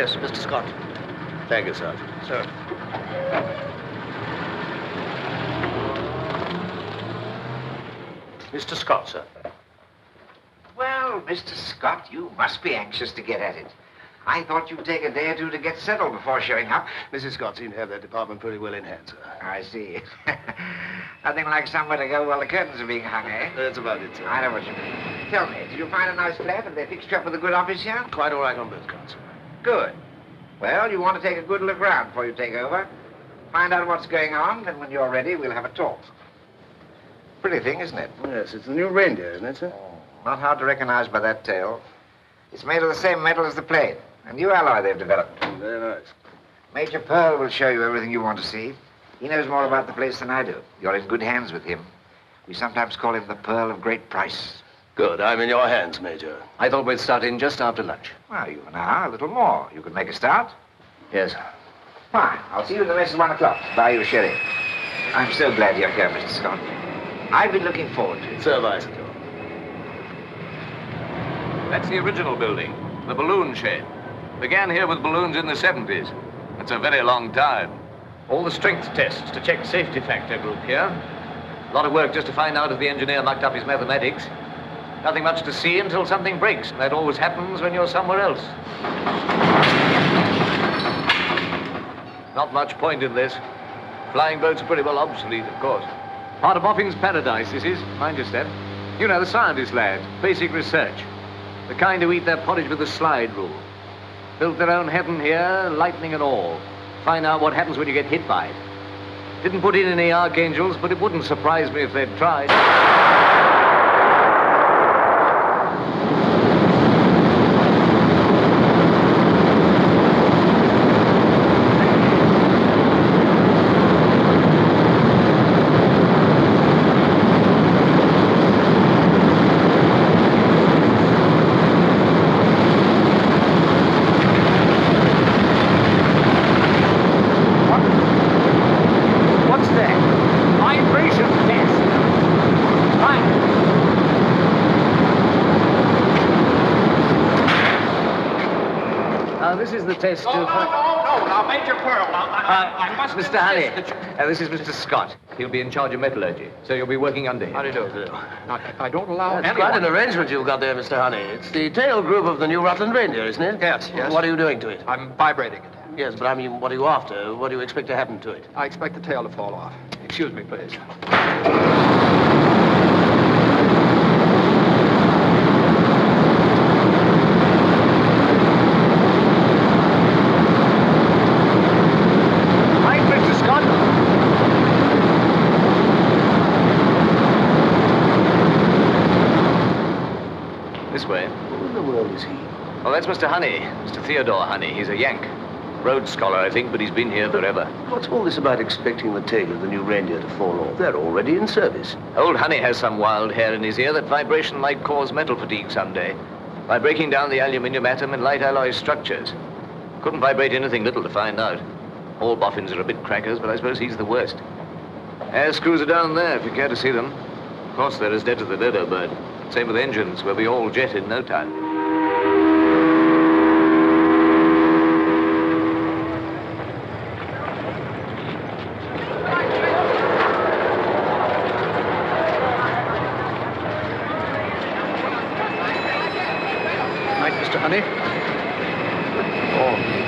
Yes, Mr. Scott. Thank you, Sergeant. Sir. Mr. Scott, sir. Well, Mr. Scott, you must be anxious to get at it. I thought you'd take a day or two to get settled before showing up. Mrs. Scott seemed to have that department pretty well in hand, sir. I see. Nothing like somewhere to go while the curtains are being hung, eh? That's about it, sir. I know what you mean. Tell me, did you find a nice flat? Have they fixed you up with a good office here? Quite all right on both counts, sir. Good. Well, you want to take a good look around before you take over. Find out what's going on, then when you're ready, we'll have a talk. Pretty thing, isn't it? Yes, it's the new reindeer, isn't it, sir? Not hard to recognize by that tail. It's made of the same metal as the plane. A new alloy they've developed. Very nice. Major Pearl will show you everything you want to see. He knows more about the place than I do. You're in good hands with him. We sometimes call him the Pearl of Great Price. Good. I'm in your hands, Major. I thought we'd start in just after lunch. Well, you and I, a little more. You can make a start? Yes. Fine. I'll see you in the mess at 1 o'clock. Buy you a sherry. I'm so glad you're here, Mr. Scott. I've been looking forward to it. So have I, sir. That's the original building, the balloon shed. Began here with balloons in the 70s. That's a very long time. All the strength tests to check safety factor group here. A lot of work just to find out if the engineer mucked up his mathematics. Nothing much to see until something breaks, and that always happens when you're somewhere else. Not much point in this. Flying boats are pretty well obsolete, of course. Part of Boffin's paradise, this is. Mind your step. You know, the scientist lads, basic research. The kind who eat their porridge with the slide rule. Built their own heaven here, lightning and all. Find out what happens when you get hit by it. Didn't put in any archangels, but it wouldn't surprise me if they'd tried. Test no, now, Major Pearl, I must Mr. Honey, this is Mr. Scott. He'll be in charge of metallurgy, so you'll be working under him. How do you do? I don't allow That's anyone... quite an arrangement you've got there, Mr. Honey. It's the tail group of the new Rutland reindeer, isn't it? Yes. What are you doing to it? I'm vibrating it. Yes, but I mean, what are you after? What do you expect to happen to it? I expect the tail to fall off. Excuse me, please. This way. Who in the world is he? Well, that's Mr. Honey, Mr. Theodore Honey. He's a Yank. Rhodes Scholar, I think, but he's been here forever. What's all this about expecting the tail of the new reindeer to fall off? They're already in service. Old Honey has some wild hair in his ear that vibration might cause metal fatigue someday by breaking down the aluminium atom in light alloy structures. Couldn't vibrate anything little to find out. All boffins are a bit crackers, but I suppose he's the worst. Air screws are down there, if you care to see them. Of course, they're as dead as the dodo bird. Same with engines. We'll be all jet in no time. Night, Mr. Honey. Oh.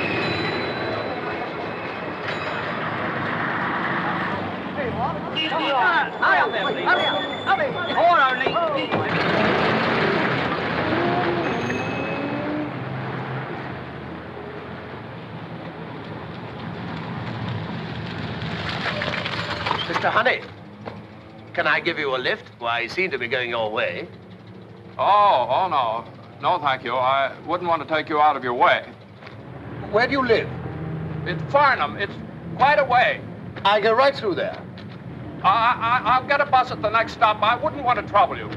Mr. Honey, can I give you a lift? Why, I seem to be going your way. Oh, no. No, thank you. I wouldn't want to take you out of your way. Where do you live? It's Farnham. It's quite a way. I go right through there. I'll get a bus at the next stop. I wouldn't want to trouble you.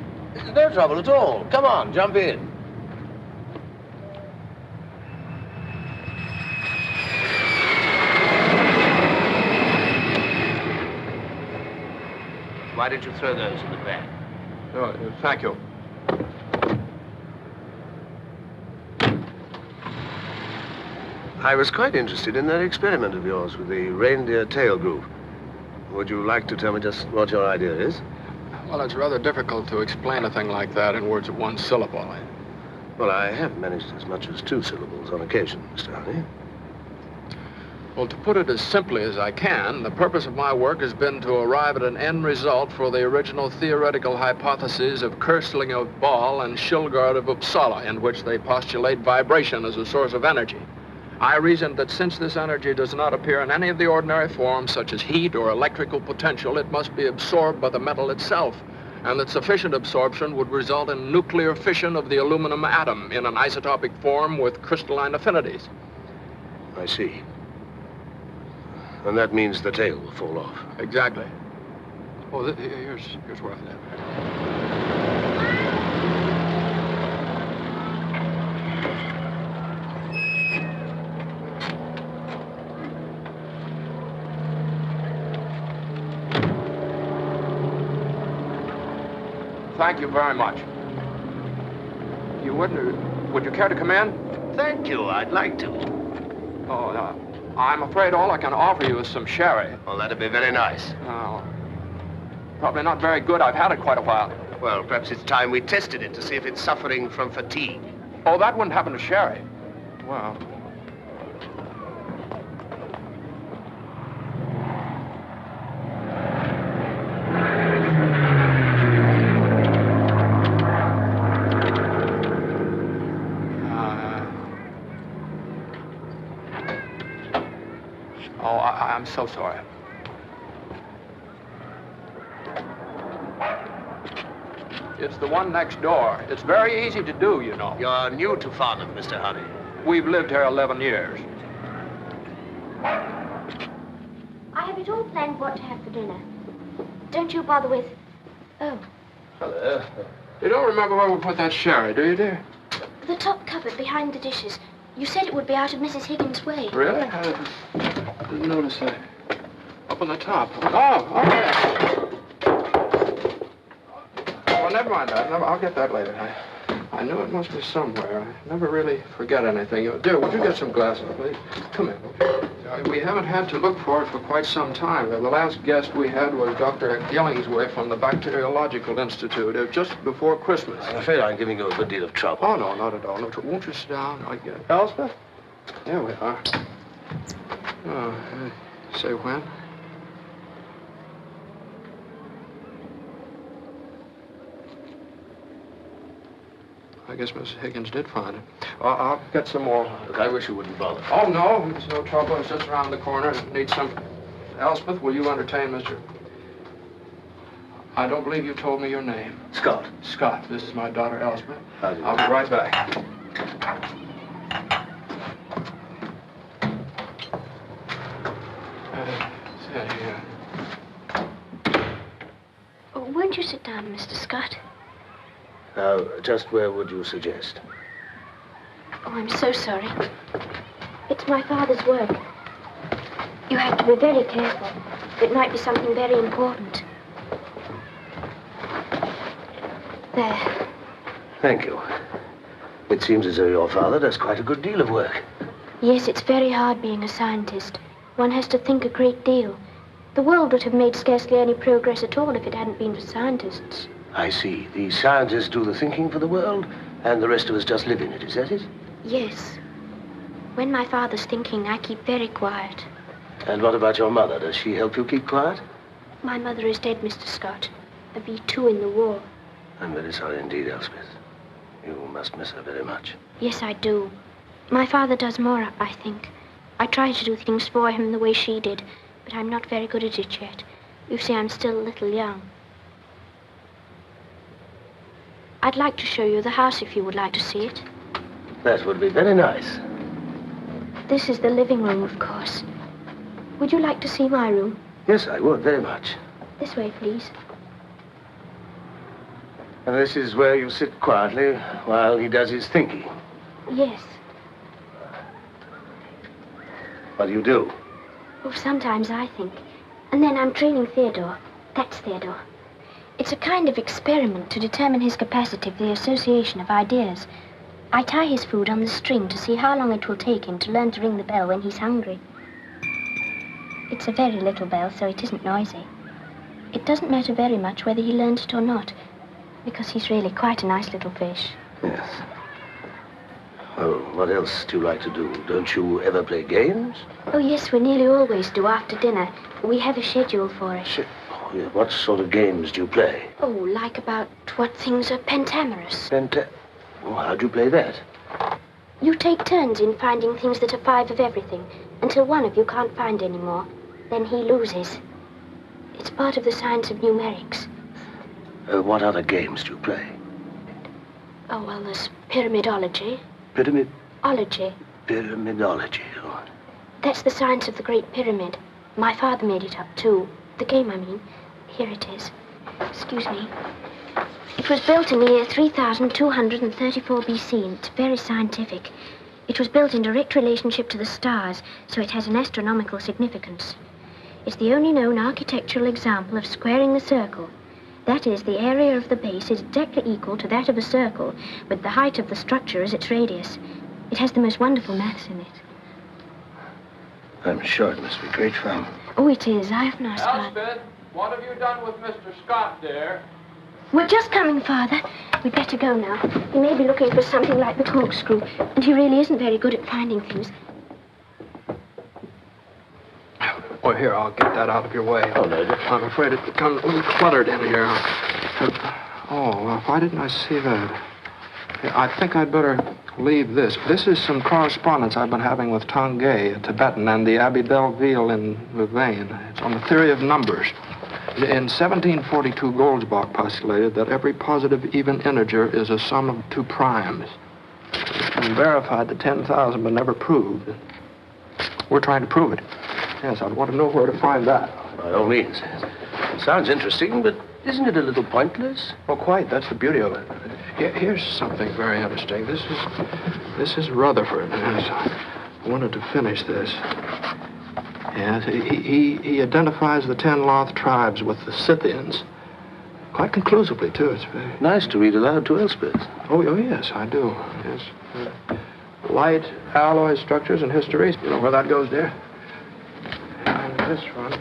No trouble at all. Come on, jump in. Why did you throw those in the bag? Thank you. I was quite interested in that experiment of yours with the reindeer tail groove. Would you like to tell me just what your idea is? Well, it's rather difficult to explain a thing like that in words of one syllable. Well, I have managed as much as 2 syllables on occasion, Mr. Honey. Well, to put it as simply as I can, the purpose of my work has been to arrive at an end result for the original theoretical hypotheses of Kersling of Ball and Shilgard of Uppsala, in which they postulate vibration as a source of energy. I reasoned that since this energy does not appear in any of the ordinary forms, such as heat or electrical potential, it must be absorbed by the metal itself, and that sufficient absorption would result in nuclear fission of the aluminum atom in an isotopic form with crystalline affinities. I see. And that means the tail will fall off. Exactly. Oh, here's where I live. Thank you very much. Would you care to come in? Thank you. I'd like to. Oh, I'm afraid all I can offer you is some sherry. Oh, that'd be very nice. Oh, probably not very good. I've had it quite a while. Well, perhaps it's time we tested it to see if it's suffering from fatigue. Oh, that wouldn't happen to sherry. Well. I'm so sorry. It's the one next door. It's very easy to do, you know. You're new to Farnham, Mr. Honey. We've lived here 11 years. I have it all planned what to have for dinner. Don't you bother with... Oh. Hello. You don't remember where we put that sherry, do you, dear? The top cupboard behind the dishes. You said it would be out of Mrs. Higgins' way. Really? I didn't notice that. Up on the top. Oh, yeah. Well, never mind that. I'll get that later. I knew it must be somewhere. I never really forget anything. Dear, would you get some glasses, please? Come in. We haven't had to look for it for quite some time. The last guest we had was Dr. Gillingsworth from the Bacteriological Institute, just before Christmas. I'm afraid I'm giving you a good deal of trouble. Oh, no, not at all. No trouble. Won't you sit down? Elspeth? There we are. Oh, say when? I guess Miss Higgins did find it. I'll get some more. Look, I wish you wouldn't bother. Oh, no, it's no trouble. It's just around the corner. Need some... Elspeth, will you entertain Mr... I don't believe you told me your name. Scott. Scott. This is my daughter, Elspeth. How do you I'll be right back. Won't you sit down, Mr. Scott? Now, just where would you suggest? Oh, I'm so sorry. It's my father's work. You have to be very careful. It might be something very important. There. Thank you. It seems as though your father does quite a good deal of work. Yes, it's very hard being a scientist. One has to think a great deal. The world would have made scarcely any progress at all if it hadn't been for scientists. I see. The scientists do the thinking for the world, and the rest of us just live in it. Is that it? Yes. When my father's thinking, I keep very quiet. And what about your mother? Does she help you keep quiet? My mother is dead, Mr. Scott. A V2 in the war. I'm very sorry indeed, Elspeth. You must miss her very much. Yes, I do. My father does more, I think. I try to do things for him the way she did, but I'm not very good at it yet. You see, I'm still a little young. I'd like to show you the house if you would like to see it. That would be very nice. This is the living room, of course. Would you like to see my room? Yes, I would, very much. This way, please. And this is where you sit quietly while he does his thinking? Yes. What do you do? Oh, sometimes I think. And then I'm training Theodore. That's Theodore. It's a kind of experiment to determine his capacity for the association of ideas. I tie his food on the string to see how long it will take him to learn to ring the bell when he's hungry. It's a very little bell, so it isn't noisy. It doesn't matter very much whether he learns it or not, because he's really quite a nice little fish. Yes. Well, what else do you like to do? Don't you ever play games? Oh, yes, we nearly always do after dinner. We have a schedule for it. Oh, yeah. What sort of games do you play? Oh, like about what things are pentamerous. Oh, how do you play that? You take turns in finding things that are 5 of everything, until one of you can't find any more. Then he loses. It's part of the science of numerics. What other games do you play? Oh, well, there's pyramidology. Pyramidology. Oh. That's the science of the Great Pyramid. My father made it up, too. The game, I mean. Here it is. Excuse me. It was built in the year 3234 BC, and it's very scientific. It was built in direct relationship to the stars, so it has an astronomical significance. It's the only known architectural example of squaring the circle. That is, the area of the base is exactly equal to that of a circle, with the height of the structure as its radius. It has the most wonderful maths in it. I'm sure it must be great fun. Oh, it is. I have no Scott. Elspeth, what have you done with Mr. Scott, dear? We're just coming, Father. We'd better go now. He may be looking for something like the corkscrew, and he really isn't very good at finding things. Oh, here, I'll get that out of your way. Oh, no. I'm afraid it becomes a little cluttered in here. Why didn't I see that? I think I'd better leave this. This is some correspondence I've been having with Tongay, a Tibetan, and the Abbé Belleville in Louvain. It's on the theory of numbers. In 1742, Goldsbach postulated that every positive even integer is a sum of 2 primes. It's been verified to 10,000, but never proved. We're trying to prove it. Yes, I'd want to know where to find that. By all means. Sounds interesting, but isn't it a little pointless? Oh, quite. That's the beauty of it. Here's something very interesting. This is Rutherford. Yes, I wanted to finish this. Yes, he identifies the 10 Loth tribes with the Scythians. Quite conclusively, too. It's very nice to read aloud to Elspeth. Oh, yes, I do. Yes. Light alloy structures and histories. You know where that goes, dear? And this one.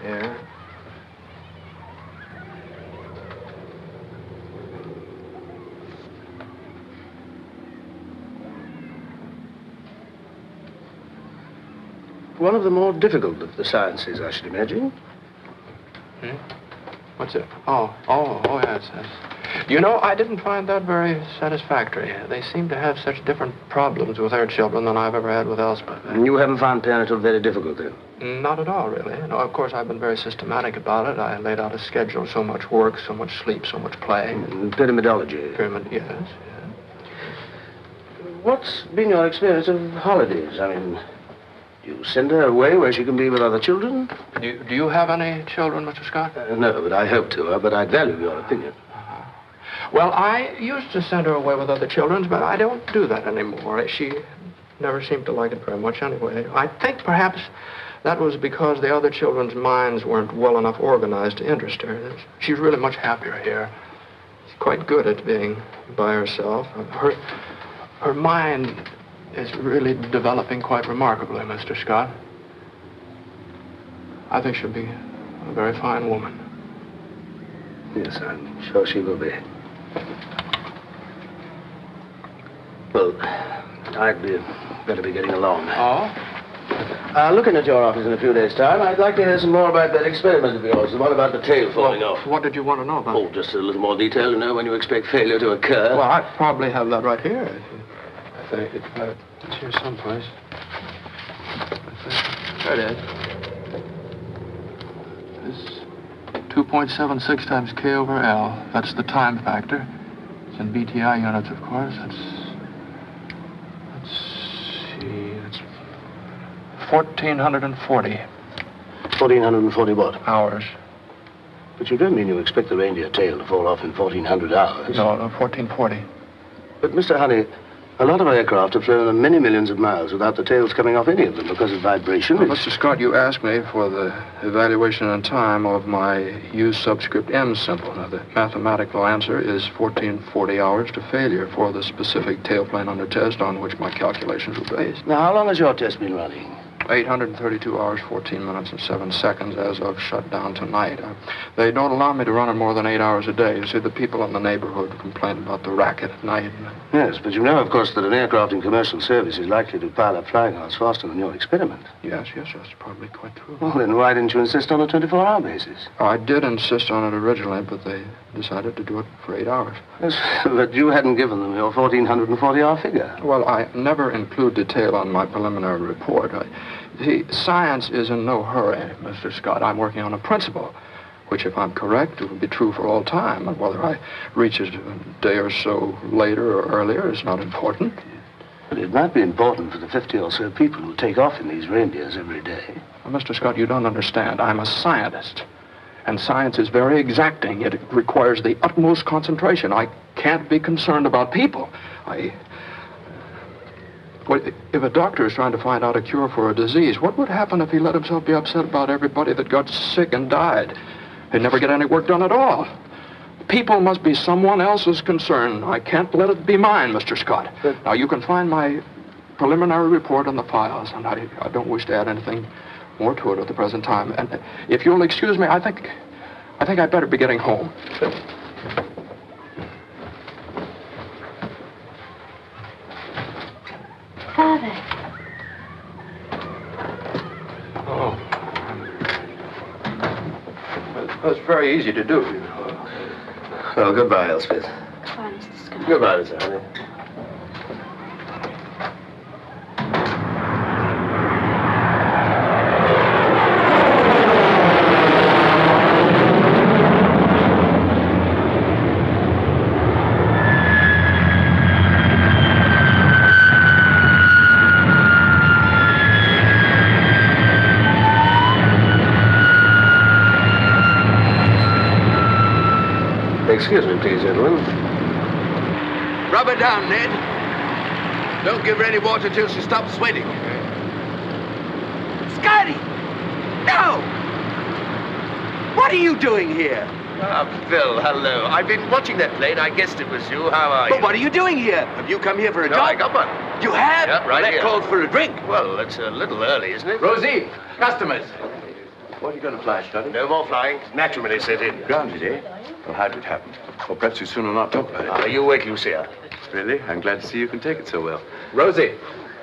Here. One of the more difficult of the sciences, I should imagine. What's it? Oh, yes. You know, I didn't find that very satisfactory. They seem to have such different problems with their children than I've ever had with Elspeth. And you haven't found parental very difficult, then? Not at all, really. No, of course, I've been very systematic about it. I laid out a schedule, so much work, so much sleep, so much play. Pyramidology. Yes. What's been your experience of holidays? I mean, you send her away where she can be with other children? Do you have any children, Mr. Scott? No, but I hope to. But I'd value your opinion. Well, I used to send her away with other children, but I don't do that anymore. She never seemed to like it very much anyway. I think perhaps that was because the other children's minds weren't well enough organized to interest her. She's really much happier here. She's quite good at being by herself. Her mind is really developing quite remarkably, Mr. Scott. I think she'll be a very fine woman. Yes, I'm sure she will be. Well, I'd better be getting along. Oh? Looking at your office in a few days' time, I'd like to hear some more about that experiment of yours, the one about the tail falling off. What did you want to know about? Oh, just a little more detail to know when you expect failure to occur. Well, I probably have that right here. I think it's here someplace. There it is. This 2.76 times K over L. That's the time factor. It's in BTI units, of course. Let's see. It's 1,440. 1,440 what? Hours. But you don't mean you expect the reindeer tail to fall off in 1,400 hours? No, 1,440. But, Mr. Honey, A lot of aircraft have flown many millions of miles without the tails coming off any of them because of vibration. Well, Mr. Scott, you asked me for the evaluation in time of my U subscript M symbol. Now, the mathematical answer is 1440 hours to failure for the specific tailplane under test on which my calculations were based. Now, how long has your test been running? 832 hours, 14 minutes, and 7 seconds as of shutdown tonight. They don't allow me to run it more than 8 hours a day. You see, the people in the neighborhood complain about the racket at night. Yes, but you know, of course, that an aircraft in commercial service is likely to pile up flying hours faster than your experiment. Yes, that's probably quite true. Well, then why didn't you insist on a 24-hour basis? I did insist on it originally, but they decided to do it for 8 hours. Yes, but you hadn't given them your 1,440-hour figure. Well, I never include detail on my preliminary report. See, science is in no hurry, Mr. Scott. I'm working on a principle, which, if I'm correct, it will be true for all time. And whether I reach it a day or so later or earlier is not important. But it might be important for the 50 or so people who take off in these reindeers every day. Well, Mr. Scott, you don't understand. I'm a scientist. And science is very exacting. It requires the utmost concentration. I can't be concerned about people. Well, if a doctor is trying to find out a cure for a disease, what would happen if he let himself be upset about everybody that got sick and died? He'd never get any work done at all. People must be someone else's concern. I can't let it be mine, Mr. Scott. Now, you can find my preliminary report in the files, and I don't wish to add anything more to it at the present time. And if you'll excuse me, I think I'd better be getting home. Father. Oh. That's very easy to do, you know. Oh, goodbye, Elspeth. Goodbye, Mr. Scott. Goodbye, Miss Annie. Excuse me, please, gentlemen. Rub her down, Ned. Don't give her any water till she stops sweating. Scotty! No! What are you doing here? Phil, hello. I've been watching that plane. I guessed it was you. How are you? But what are you doing here? Have you come here for a No, job? I got one. You have? Yeah, right That here. calls for a drink. Well, it's a little early, isn't it? Rosie, customers. What are you going to fly, Scotty? No more flying. Naturally set in. Grounded, eh? Well, how did it happen? Or perhaps you'd sooner not talk about it. You wait till you see her. Really? I'm glad to see you can take it so well. Rosie.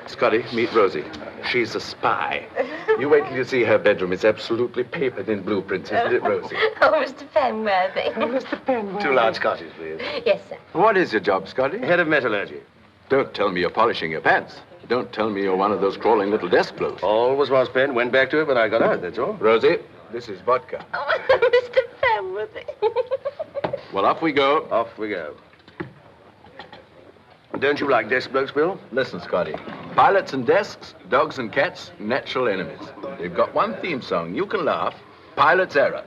Scotty, meet Rosie. She's a spy. You wait till you see her bedroom. It's absolutely papered in blueprints, isn't it, Rosie? Oh, Mr. Penworthy. Mr. Penworthy. 2 large scotches, please. Yes, sir. What is your job, Scotty? Head of metallurgy. Don't tell me you're polishing your pants. Don't tell me you're one of those crawling little desk blokes. Always was, Ben. Went back to it when I got out, that's all. Rosie, this is vodka. Oh, Mr. Penworthy. Well, off we go. Off we go. Don't you like desk blokes, Bill? Listen, Scotty. Pilots and desks, dogs and cats, natural enemies. They've got one theme song. You can laugh. Pilot's error.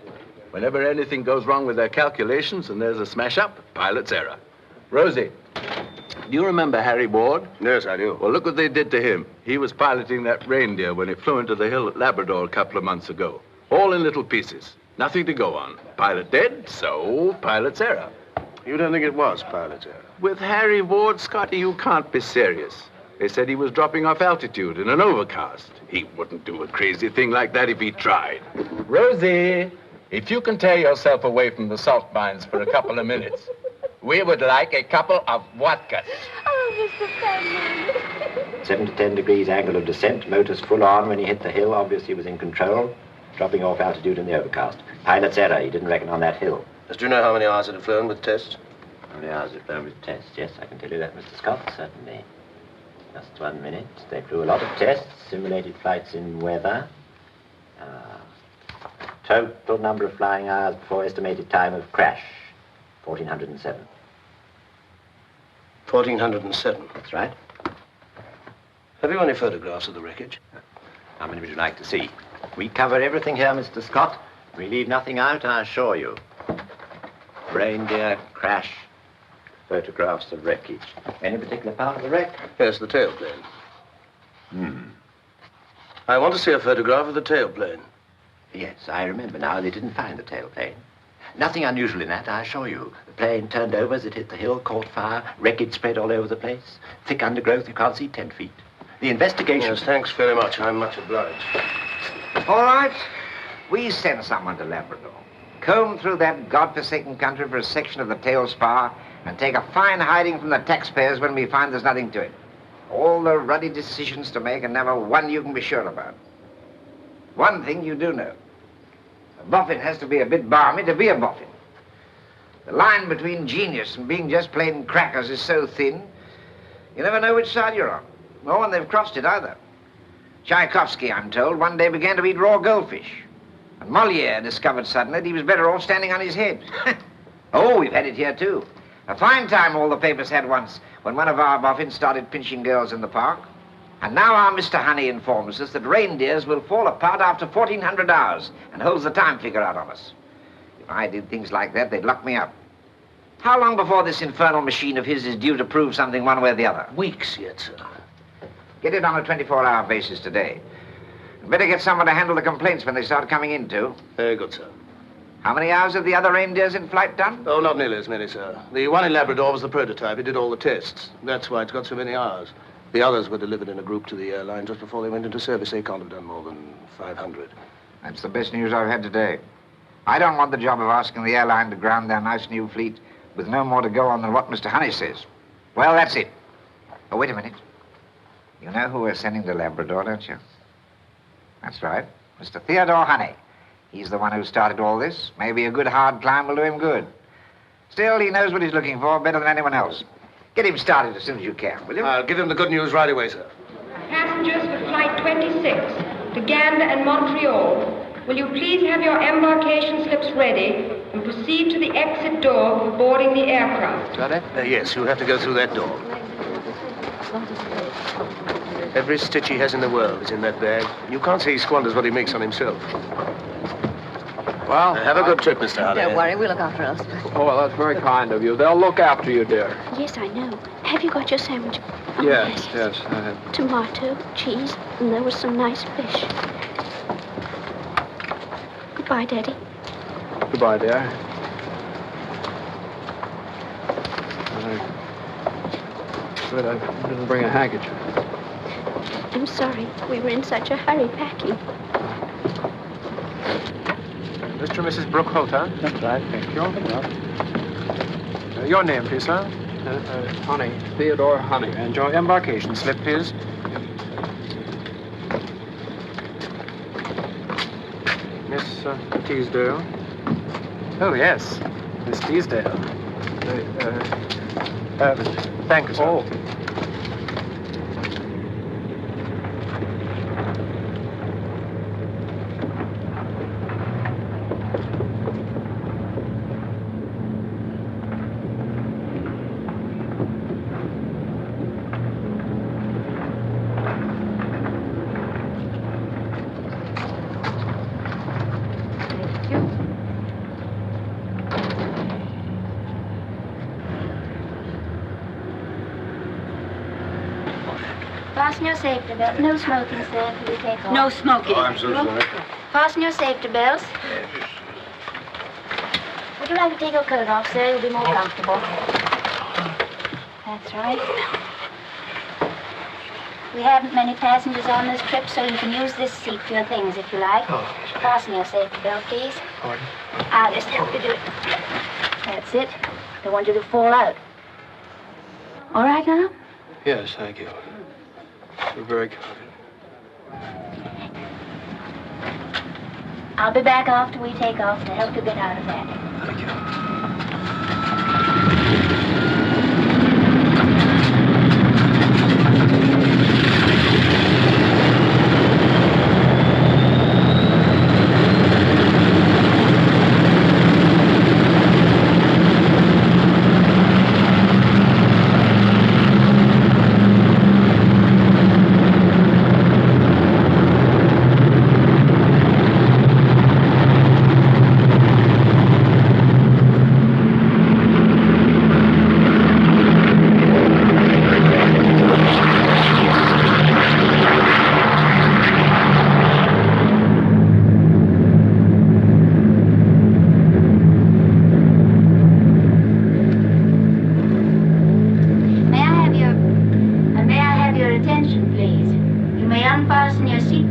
Whenever anything goes wrong with their calculations and there's a smash-up, pilot's error. Rosie, do you remember Harry Ward? Yes, I do. Well, look what they did to him. He was piloting that reindeer when it flew into the hill at Labrador a couple of months ago. All in little pieces. Nothing to go on. Pilot dead, so pilot's error. You don't think it was pilot's error? With Harry Ward, Scotty, you can't be serious. They said he was dropping off altitude in an overcast. He wouldn't do a crazy thing like that if he tried. Rosie, if you can tear yourself away from the salt mines for a couple of minutes, we would like a couple of vodkas. Oh, Mr. Penworthy. 7 to 10 degrees angle of descent. Motors full on when he hit the hill. Obviously was in control. Dropping off altitude in the overcast. Pilot's error. He didn't reckon on that hill. Do you know how many hours it had flown with tests? How many hours it flown with tests? Yes, I can tell you that, Mr. Scott, certainly. Just 1 minute. They flew a lot of tests, simulated flights in weather. Total number of flying hours before estimated time of crash, 1,407. 1,407. That's right. Have you any photographs of the wreckage? How many would you like to see? We cover everything here, Mr. Scott. We leave nothing out, I assure you. Reindeer crash. Photographs of wreckage. Any particular part of the wreck? Yes, the tailplane. I want to see a photograph of the tailplane. Yes, I remember now. They didn't find the tailplane. Nothing unusual in that, I assure you. The plane turned over as it hit the hill, caught fire, wreckage spread all over the place. Thick undergrowth, you can't see 10 feet. The investigation... Yes, thanks very much. I'm much obliged. All right. We send someone to Labrador. Comb through that godforsaken country for a section of the tail spar and take a fine hiding from the taxpayers when we find there's nothing to it. All the ruddy decisions to make and never one you can be sure about. One thing you do know. A boffin has to be a bit balmy to be a boffin. The line between genius and being just plain crackers is so thin, you never know which side you're on. Nor when they've crossed it either. Tchaikovsky, I'm told, one day began to eat raw goldfish. And Molière discovered suddenly that he was better off standing on his head. Oh, we've had it here, too. A fine time all the papers had once when one of our boffins started pinching girls in the park. And now our Mr. Honey informs us that reindeers will fall apart after 1,400 hours and holds the time figure out on us. If I did things like that, they'd lock me up. How long before this infernal machine of his is due to prove something one way or the other? Weeks yet, sir. Get it on a 24-hour basis today. And better get someone to handle the complaints when they start coming in, too. Very good, sir. How many hours have the other reindeers in flight done? Oh, not nearly as many, sir. The one in Labrador was the prototype. He did all the tests. That's why it's got so many hours. The others were delivered in a group to the airline just before they went into service. They can't have done more than 500. That's the best news I've had today. I don't want the job of asking the airline to ground their nice new fleet with no more to go on than what Mr. Honey says. Well, that's it. Oh, wait a minute. You know who we're sending to Labrador, don't you? That's right. Mr. Theodore Honey. He's the one who started all this. Maybe a good hard climb will do him good. Still, he knows what he's looking for better than anyone else. Get him started as soon as you can, will you? I'll give him the good news right away, sir. Passengers for Flight 26 to Gander and Montreal, will you please have your embarkation slips ready and proceed to the exit door for boarding the aircraft? Got it? Yes, you'll have to go through that door. Every stitch he has in the world is in that bag. You can't say he squanders what he makes on himself. Well, Have a good trip, Mr. Honey. Don't worry, we'll look after us. Oh, well, that's very kind of you. They'll look after you, dear. Yes, I know. Have you got your sandwich? Oh, Yes, I have. Tomato, cheese, and there was some nice fish. Goodbye, Daddy. Goodbye, dear. Good, I didn't bring a handkerchief. I'm sorry. We were in such a hurry packing. Mr. and Mrs. Brooke, huh? That's right, thank you. Your name, please, sir? Honey, Theodore Honey. And your embarkation slip, please. Miss Teasdale. Oh, yes. Miss Teasdale. Thank you, sir. Oh. Fasten your safety belt. No smoking, sir, until we take off. No smoking. Oh, I'm so sorry. Fasten your safety belts. Would you like to take your coat off, sir? You'll be more comfortable. That's right. We haven't many passengers on this trip, so you can use this seat for your things if you like. Fasten your safety belt, please. I'll just help you do it. That's it. Don't want you to fall out. All right now? Yes, thank you. You're very kind. I'll be back after we take off to help you get out of that. Thank you.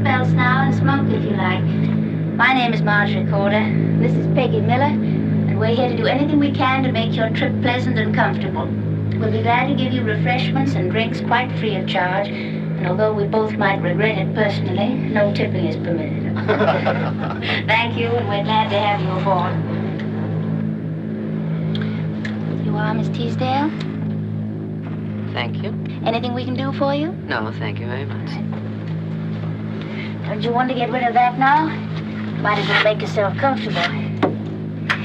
seatbelts now and smoke if you like. My name is Marjorie Corder. This is Peggy Miller, and we're here to do anything we can to make your trip pleasant and comfortable. We'll be glad to give you refreshments and drinks quite free of charge, and although we both might regret it personally, no tipping is permitted. Thank you, and we're glad to have you aboard. You are Miss Teasdale? Thank you. Anything we can do for you? No, thank you very much. Don't you want to get rid of that now? Might as well make yourself comfortable.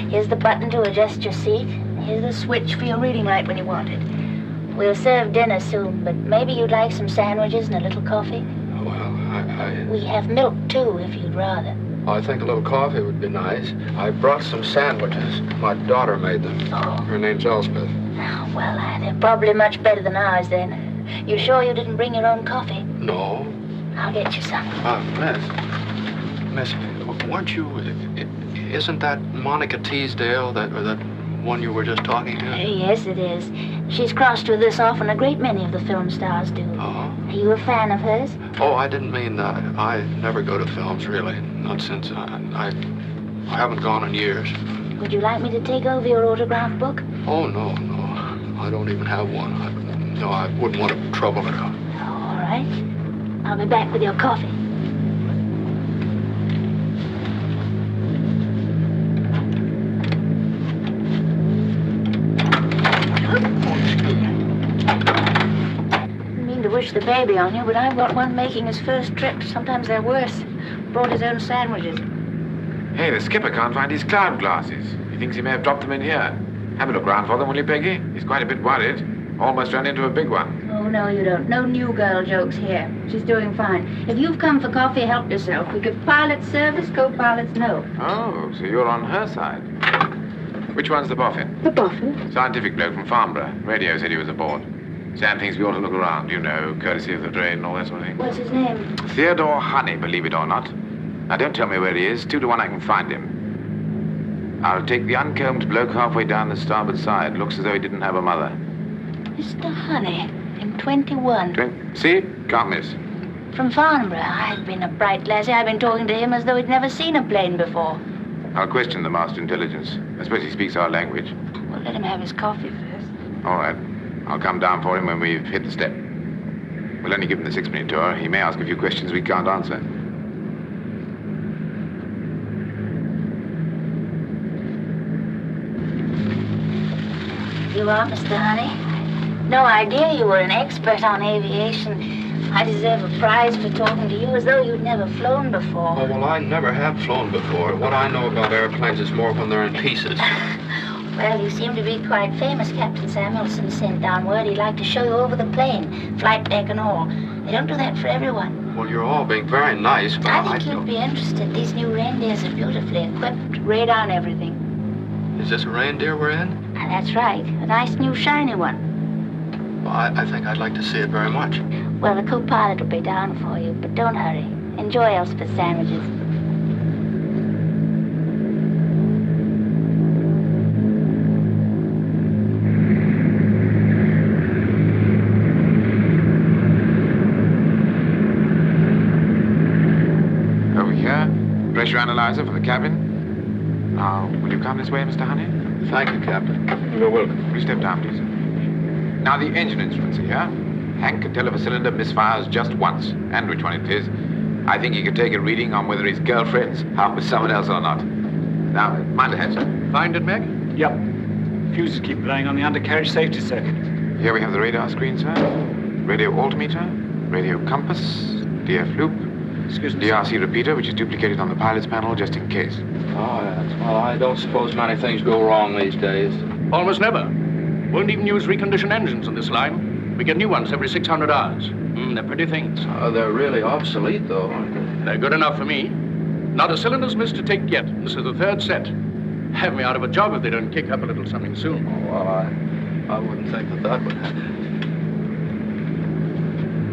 Here's the button to adjust your seat. Here's the switch for your reading light when you want it. We'll serve dinner soon, but maybe you'd like some sandwiches and a little coffee? Well, We have milk, too, if you'd rather. I think a little coffee would be nice. I brought some sandwiches. My daughter made them. Oh. Her name's Elspeth. Well, they're probably much better than ours, then. You sure you didn't bring your own coffee? No. I'll get you some. Miss, weren't you... Isn't that Monica Teasdale, that one you were just talking to? Yes, it is. She's crossed with us often. A great many of the film stars do. Oh? Are you a fan of hers? Oh, I didn't mean that. I never go to films, really. Not since I haven't gone in years. Would you like me to take over your autograph book? Oh, no. I don't even have one. I wouldn't want to trouble it out. All right. I'll be back with your coffee. To wish the baby on you, but I've got one making his first trip. Sometimes they're worse. Brought his own sandwiches. Hey, the skipper can't find his cloud glasses. He thinks he may have dropped them in here. Have a look round for them, will you, Peggy? He's quite a bit worried. Almost ran into a big one. Oh, no, you don't. No new girl jokes here. She's doing fine. If you've come for coffee, help yourself. We give pilots service, co-pilots no. Oh, so you're on her side. Which one's the boffin? The boffin? Scientific bloke from Farnborough. Radio said he was aboard. Sam thinks we ought to look around, you know, courtesy of the drain and all that sort of thing. What's his name? Theodore Honey, believe it or not. Now, don't tell me where he is. 2 to 1 I can find him. I'll take the uncombed bloke halfway down the starboard side. Looks as though he didn't have a mother. Mr. Honey, in 21. See? Can't miss. From Farnborough. I've been a bright lassie. I've been talking to him as though he'd never seen a plane before. I'll question the master intelligence. I suppose he speaks our language. Well, let him have his coffee first. All right. I'll come down for him when we've hit the step. We'll only give him the 6-minute tour. He may ask a few questions we can't answer. You are, Mr. Honey? No idea you were an expert on aviation. I deserve a prize for talking to you as though you'd never flown before. Oh, well, I never have flown before. What I know about airplanes is more when they're in pieces. Well, you seem to be quite famous. Captain Samuelson sent down word he'd like to show you over the plane, flight deck and all. They don't do that for everyone. Well, you're all being very nice, but I think you'd be interested. These new reindeers are beautifully equipped, radar and everything. Is this a reindeer we're in? That's right. A nice new shiny one. Well, I think I'd like to see it very much. Well, the co-pilot will be down for you, but don't hurry. Enjoy Elspeth's sandwiches. Pressure analyzer for the cabin. Now, will you come this way, Mr. Honey? Thank you, Captain. You're welcome. Will you step down, please? Now, the engine instruments are here. Hank can tell if a cylinder misfires just once, and which one it is. I think he could take a reading on whether his girlfriend's out with someone else or not. Now, mind ahead, sir. Find it, Meg? Yep. Fuses keep blowing on the undercarriage safety circuit. Here we have the radar screen, sir. Radio altimeter, radio compass, DF loop. Excuse me, DRC repeater, which is duplicated on the pilot's panel just in case. Oh, yes. Well, I don't suppose many things go wrong these days. Almost never. Won't even use reconditioned engines on this line. We get new ones every 600 hours. They're pretty things. They're really obsolete, though, aren't they? They're good enough for me. Not a cylinder's missed to take yet. This is the 3rd set. Have me out of a job if they don't kick up a little something soon. Oh, well, I wouldn't think that would happen.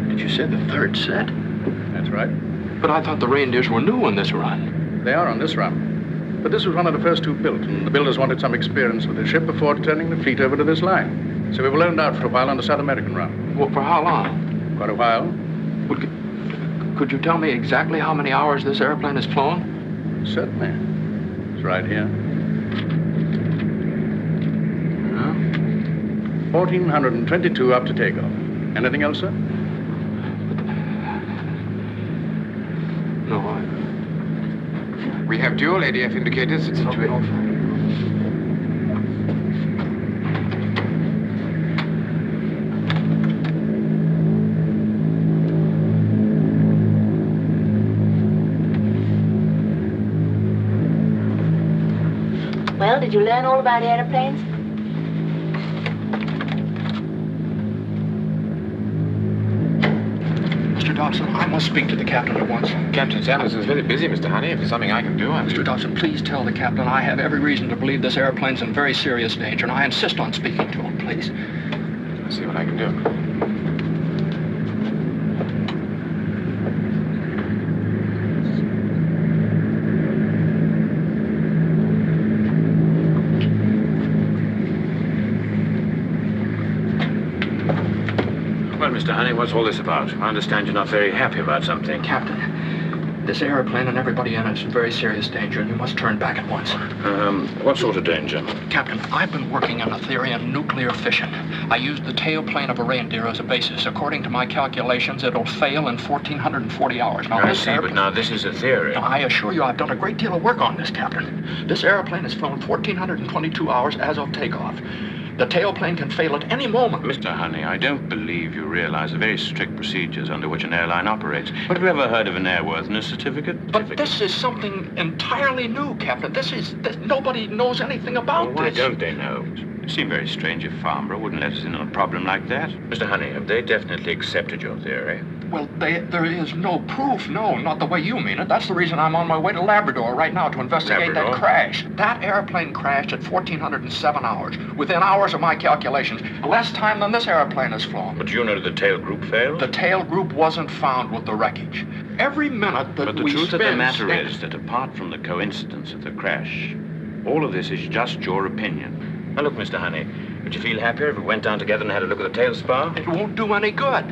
Did you say the 3rd set? That's right. But I thought the reindeers were new on this run. They are on this run. But this was one of the first 2 built, and the builders wanted some experience with the ship before turning the fleet over to this line. So we were loaned out for a while on the South American run. Well, for how long? Quite a while. Well, could you tell me exactly how many hours this airplane has flown? Certainly. It's right here. 1,422 up to takeoff. Anything else, sir? No, We have dual ADF indicators situated. Well, did you learn all about airplanes? Mr. Dobson, I must speak to the captain at once. Captain Sanders is very busy, Mr. Honey. If there's something I can do, Mr. Dobson, please tell the captain I have every reason to believe this airplane's in very serious danger, and I insist on speaking to him, please. I'll see what I can do. Well, Mr. Honey, what's all this about? I understand you're not very happy about something. Captain, this airplane and everybody in it is in very serious danger, and you must turn back at once. What sort of danger? Captain, I've been working on a theory on nuclear fission. I used the tailplane of a reindeer as a basis. According to my calculations, it'll fail in 1,440 hours. Now, I see, but now this is a theory. Now, I assure you I've done a great deal of work on this, Captain. This airplane has flown 1,422 hours as of takeoff. The tailplane can fail at any moment. Mr. Honey, I don't believe you realize the very strict procedures under which an airline operates. Have you ever heard of an airworthiness certificate? But this is something entirely new, Captain. Nobody knows anything about Why this. don't they know? It seemed very strange if Farnborough wouldn't let us in on a problem like that. Mr. Honey, have they definitely accepted your theory? Well, there is no proof. No, not the way you mean it. That's the reason I'm on my way to Labrador right now to investigate that crash. That airplane crashed at 1,407 hours. Within hours of my calculations. Less time than this airplane has flown. But you know the tail group failed? The tail group wasn't found with the wreckage. Every minute that But the truth of the matter is that apart from the coincidence of the crash, all of this is just your opinion. Now look, Mr. Honey, would you feel happier if we went down together and had a look at the tail spar? It won't do any good.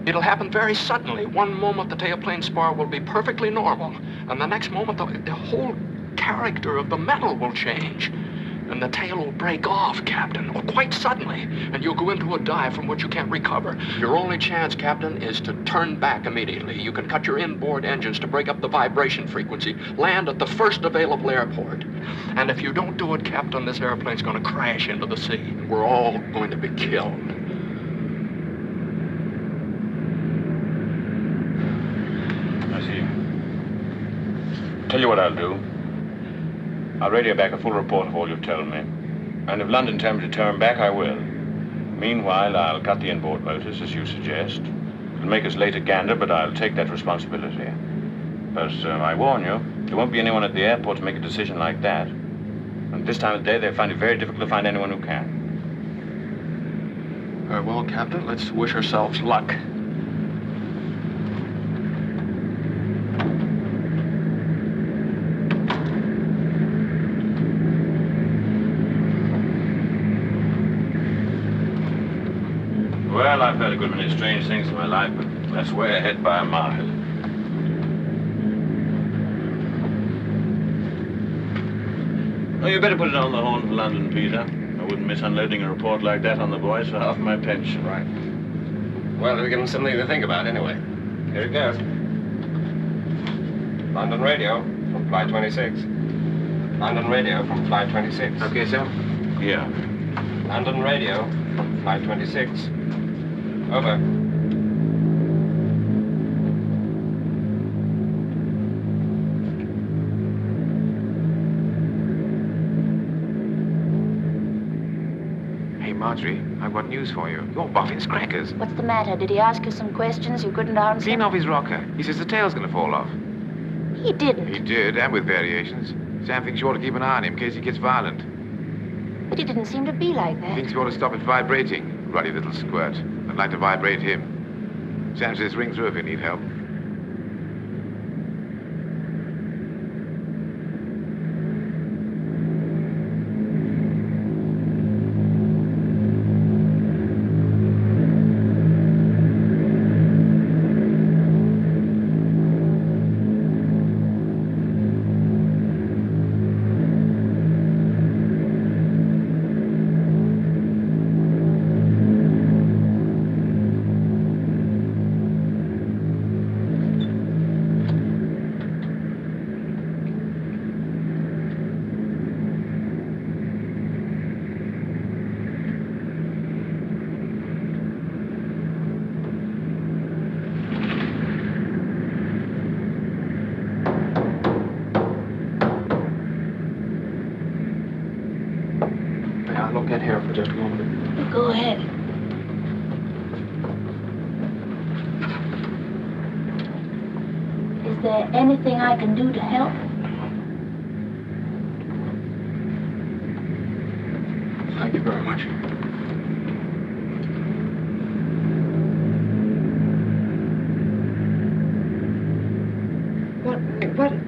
It'll happen very suddenly. One moment the tailplane spar will be perfectly normal, and the next moment the whole character of the metal will change. And the tail will break off, Captain, quite suddenly, and you'll go into a dive from which you can't recover. Your only chance, Captain, is to turn back immediately. You can cut your inboard engines to break up the vibration frequency, land at the first available airport. And if you don't do it, Captain, this airplane's going to crash into the sea. We're all going to be killed. I see. Tell you what I'll do. I'll radio back a full report of all you've told me. And if London tells me to turn back, I will. Meanwhile, I'll cut the inboard motors, as you suggest. It'll make us late at Gander, but I'll take that responsibility. But I warn you, there won't be anyone at the airport to make a decision like that. And this time of day, they find it very difficult to find anyone who can. Very well, Captain. Let's wish ourselves luck. Well, I've heard a good many strange things in my life, but that's way ahead by a mile. Oh, you better put it on the horn for London, Peter. I wouldn't miss unloading a report like that on the boys for half my pension. Right. Well, we'll give them something to think about anyway. Here it goes. London radio from Flight 26. London radio from Flight 26. Okay, sir. Yeah. London radio from Flight 26. Over. Hey, Marjorie, I've got news for you. Your boffin's crackers. What's the matter? Did he ask you some questions you couldn't answer? Clean off his rocker. He says the tail's gonna fall off. He didn't. He did, and with variations. Sam thinks you ought to keep an eye on him in case he gets violent. But he didn't seem to be like that. Thinks you ought to stop it vibrating. Ruddy little squirt. I'd like to vibrate him. Sam says ring through if you need help. just a moment. Go ahead. Is there anything I can do to help? Thank you very much.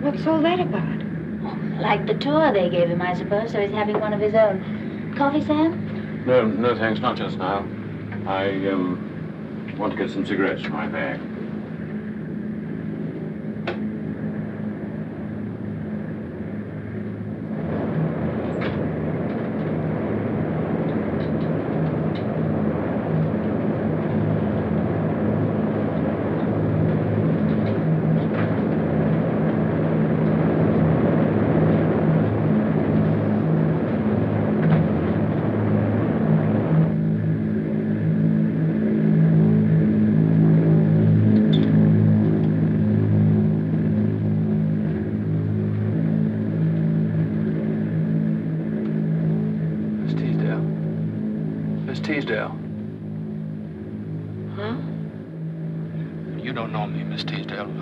What's all that about? Like the tour they gave him, I suppose, so he's having one of his own. Coffee, Sam? No, thanks, not just now. I, want to get some cigarettes in my bag.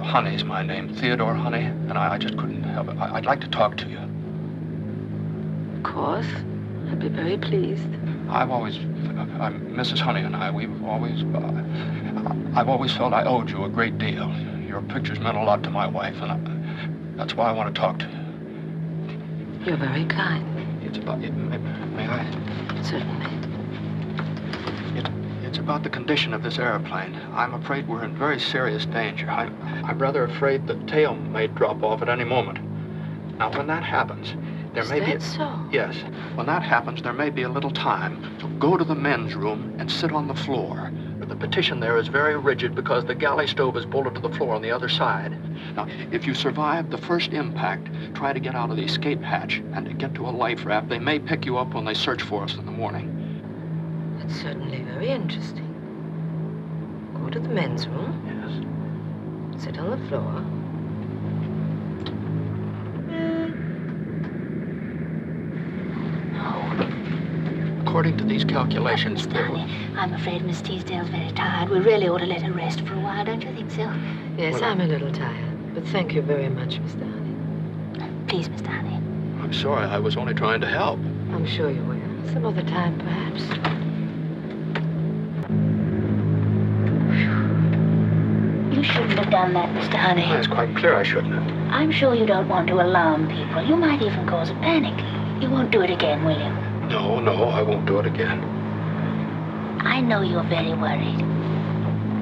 Honey's my name, Theodore Honey, and I just couldn't help it. I'd like to talk to you. Of course. I'd be very pleased. Mrs. Honey and I, I've always felt I owed you a great deal. Your pictures meant a lot to my wife, and that's why I want to talk to you. You're very kind. It's about, may I? Certainly. It's about the condition of this airplane. I'm afraid we're in very serious danger. I'm rather afraid the tail may drop off at any moment. Now, when that happens, there may be... Is that so? Yes. When that happens, there may be a little time. So go to the men's room and sit on the floor. The petition there is very rigid because the galley stove is bolted to the floor on the other side. Now, if you survive the first impact, try to get out of the escape hatch and to get to a life raft. They may pick you up when they search for us in the morning. That's certainly very interesting. Go to the men's room. Yes. Sit on the floor. According to these calculations, Phil... I'm afraid Miss Teasdale's very tired. We really ought to let her rest for a while, don't you think so? Yes, I'm a little tired. But thank you very much, Mr. Honey. Please, Mr. Honey. I'm sorry. I was only trying to help. I'm sure you will. Some other time, perhaps. You shouldn't have done that, Mr. Honey. It's quite clear I shouldn't have. I'm sure you don't want to alarm people. You might even cause a panic. You won't do it again, will you? No, I won't do it again. I know you're very worried.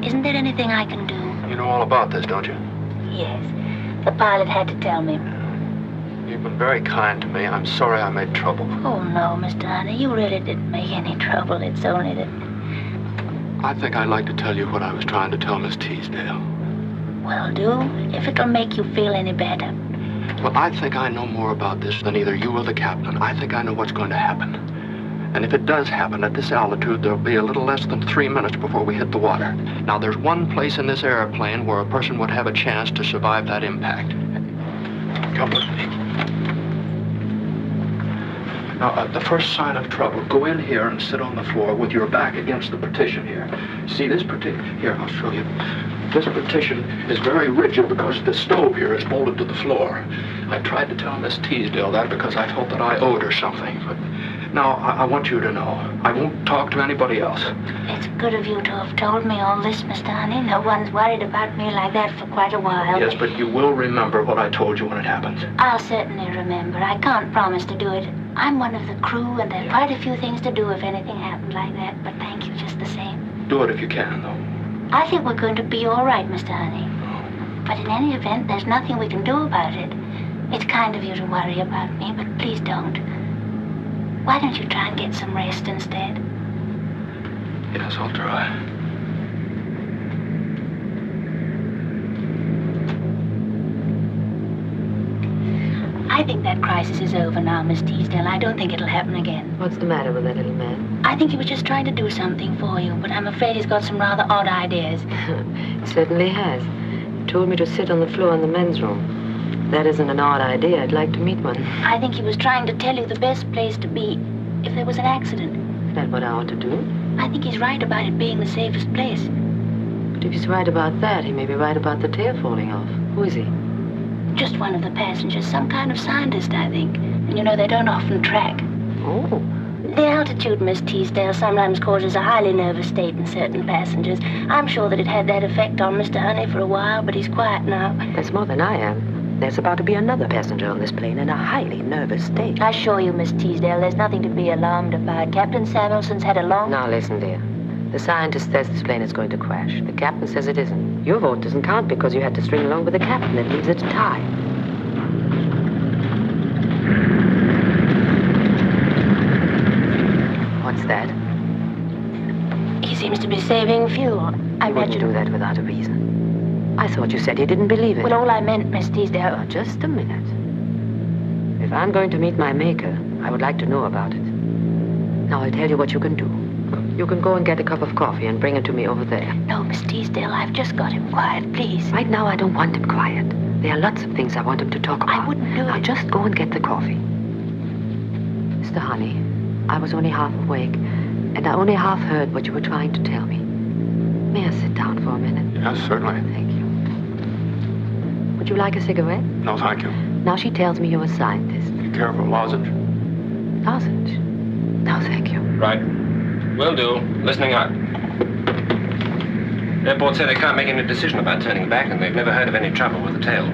Isn't there anything I can do? You know all about this, don't you? Yes. The pilot had to tell me. You've been very kind to me. I'm sorry I made trouble. Oh, no, Mr. Honey. You really didn't make any trouble. It's only that... I think I'd like to tell you what I was trying to tell Miss Teasdale. Well, do, if it'll make you feel any better. Well, I think I know more about this than either you or the captain. I think I know what's going to happen. And if it does happen at this altitude, there'll be a little less than 3 minutes before we hit the water. Now, there's one place in this airplane where a person would have a chance to survive that impact. Come with me. Now, the first sign of trouble, go in here and sit on the floor with your back against the partition here. See this partition? Here, I'll show you. This partition is very rigid because the stove here is bolted to the floor. I tried to tell Miss Teasdale that because I felt that I owed her something. But now, I want you to know, I won't talk to anybody else. It's good of you to have told me all this, Mr. Honey. No one's worried about me like that for quite a while. Yes, but you will remember what I told you when it happens. I'll certainly remember. I can't promise to do it. I'm one of the crew, and there are quite a few things to do if anything happened like that. But thank you just the same. Do it if you can, though. I think we're going to be all right, Mr. Honey. But in any event, there's nothing we can do about it. It's kind of you to worry about me, but please don't. Why don't you try and get some rest instead? Yes, I'll try. I think that crisis is over now, Miss Teasdale. I don't think it'll happen again. What's the matter with that little man? I think he was just trying to do something for you, but I'm afraid he's got some rather odd ideas. He certainly has. He told me to sit on the floor in the men's room. That isn't an odd idea. I'd like to meet one. I think he was trying to tell you the best place to be if there was an accident. Isn't that what I ought to do? I think he's right about it being the safest place. But if he's right about that, he may be right about the tail falling off. Who is he? Just one of the passengers, some kind of scientist, I think. And you know, they don't often track. Oh. The altitude, Miss Teasdale, sometimes causes a highly nervous state in certain passengers. I'm sure that it had that effect on Mr. Honey for a while, but he's quiet now. That's more than I am. There's about to be another passenger on this plane in a highly nervous state. I assure you, Miss Teasdale, there's nothing to be alarmed about. Captain Samuelson's had a long... Now, listen, dear. The scientist says this plane is going to crash. The captain says it isn't. Your vote doesn't count because you had to string along with the captain. That leaves it a tie. What's that? He seems to be saving fuel. I wouldn't do that without a reason. I thought you said he didn't believe it. Well, all I meant, Miss Teasdale... Oh, just a minute. If I'm going to meet my maker, I would like to know about it. Now, I'll tell you what you can do. You can go and get a cup of coffee and bring it to me over there. No, Miss Teasdale, I've just got him quiet, please. Right now, I don't want him quiet. There are lots of things I want him to talk about. I wouldn't do it. Now, just go and get the coffee. Mr. Honey, I was only half awake, and I only half heard what you were trying to tell me. May I sit down for a minute? Yes, certainly. Thank you. Would you like a cigarette? No, thank you. Now she tells me you're a scientist. You care for a lozenge? Lozenge? No, thank you. Right. Will do. Listening up. Airport say they can't make any decision about turning back, and they've never heard of any trouble with the tail.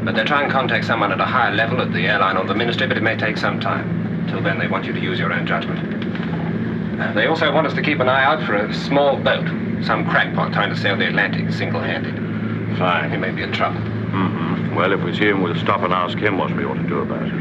But they're trying to contact someone at a higher level at the airline or the ministry, but it may take some time. Till then, they want you to use your own judgment. They also want us to keep an eye out for a small boat. Some crackpot trying to sail the Atlantic single-handed. Fine. He may be in trouble. Mm-hmm. Well, if we see him, we'll stop and ask him what we ought to do about it.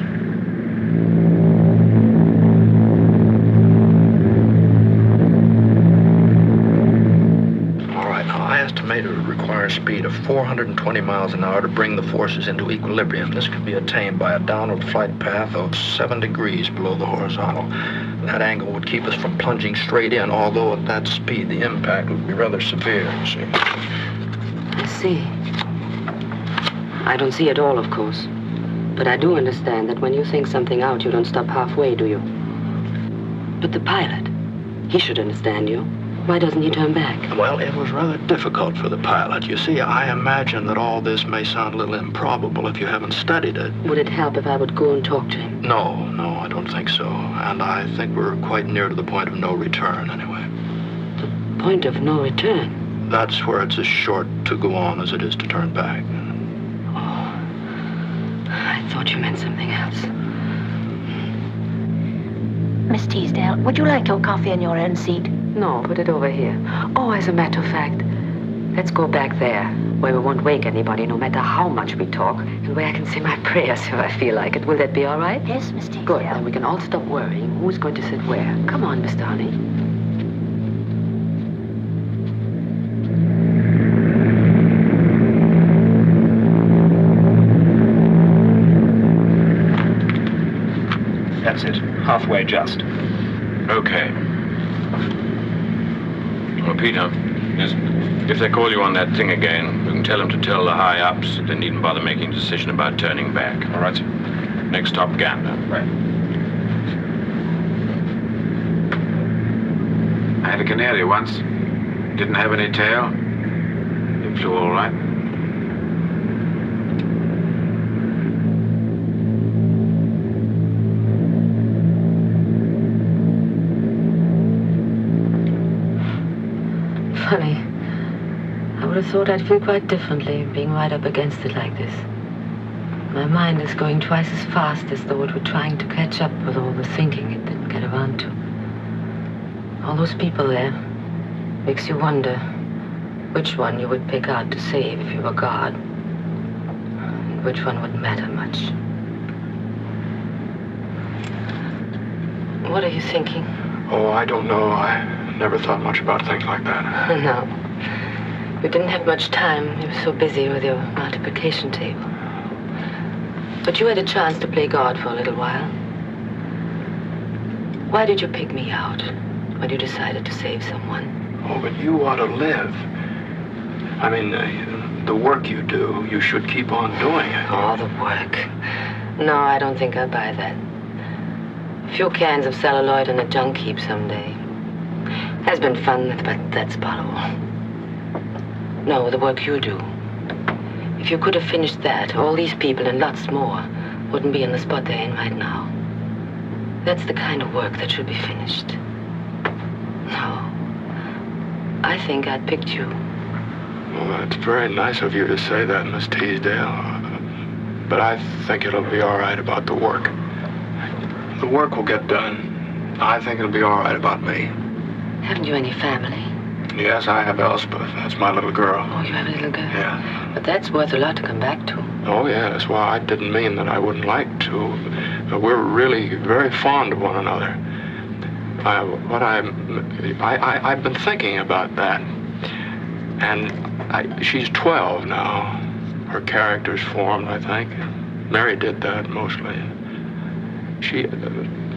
It would require a speed of 420 miles an hour to bring the forces into equilibrium. This could be attained by a downward flight path of 7 degrees below the horizontal. That angle would keep us from plunging straight in, although at that speed the impact would be rather severe, you see. I see. I don't see it all, of course. But I do understand that when you think something out, you don't stop halfway, do you? But the pilot, he should understand you. Why doesn't he turn back? Well, it was rather difficult for the pilot. You see, I imagine that all this may sound a little improbable if you haven't studied it. Would it help if I would go and talk to him? No, I don't think so. And I think we're quite near to the point of no return, anyway. The point of no return? That's where it's as short to go on as it is to turn back. Oh, I thought you meant something else. Miss Teasdale, would you like your coffee in your own seat? No, put it over here. Oh, as a matter of fact, let's go back there, where we won't wake anybody, no matter how much we talk, and where I can say my prayers if I feel like it. Will that be all right? Yes, Miss Teasdale. Good, then we can all stop worrying who's going to sit where. Come on, Mr. Honey. That's it. Halfway just. Okay. Well, Peter. Yes? If they call you on that thing again, you can tell them to tell the high-ups that they needn't bother making a decision about turning back. All right, sir. Next stop, Gander. Right. I had a canary once. Didn't have any tail. It flew all right. Funny. I would have thought I'd feel quite differently being right up against it like this. My mind is going twice as fast as though it were trying to catch up with all the thinking it didn't get around to. All those people there makes you wonder which one you would pick out to save if you were God, and which one wouldn't matter much. What are you thinking? Oh, I don't know. I never thought much about things like that. No. You didn't have much time. You were so busy with your multiplication table. But you had a chance to play God for a little while. Why did you pick me out when you decided to save someone? Oh, but you ought to live. I mean, the work you do, you should keep on doing it. Oh, the work. No, I don't think I'll buy that. A few cans of celluloid and a junk heap someday. Has been fun, but that's about all. No, the work you do. If you could have finished that, all these people and lots more wouldn't be in the spot they're in right now. That's the kind of work that should be finished. No. I think I picked you. Well, that's very nice of you to say that, Miss Teasdale. But I think it'll be all right about the work. The work will get done. I think it'll be all right about me. Haven't you any family? Yes, I have Elspeth. That's my little girl. Oh, you have a little girl? Yeah. But that's worth a lot to come back to. Oh, yes. Well, I didn't mean that I wouldn't like to. But we're really very fond of one another. I've been thinking about that. And she's 12 now. Her character's formed, I think. Mary did that mostly.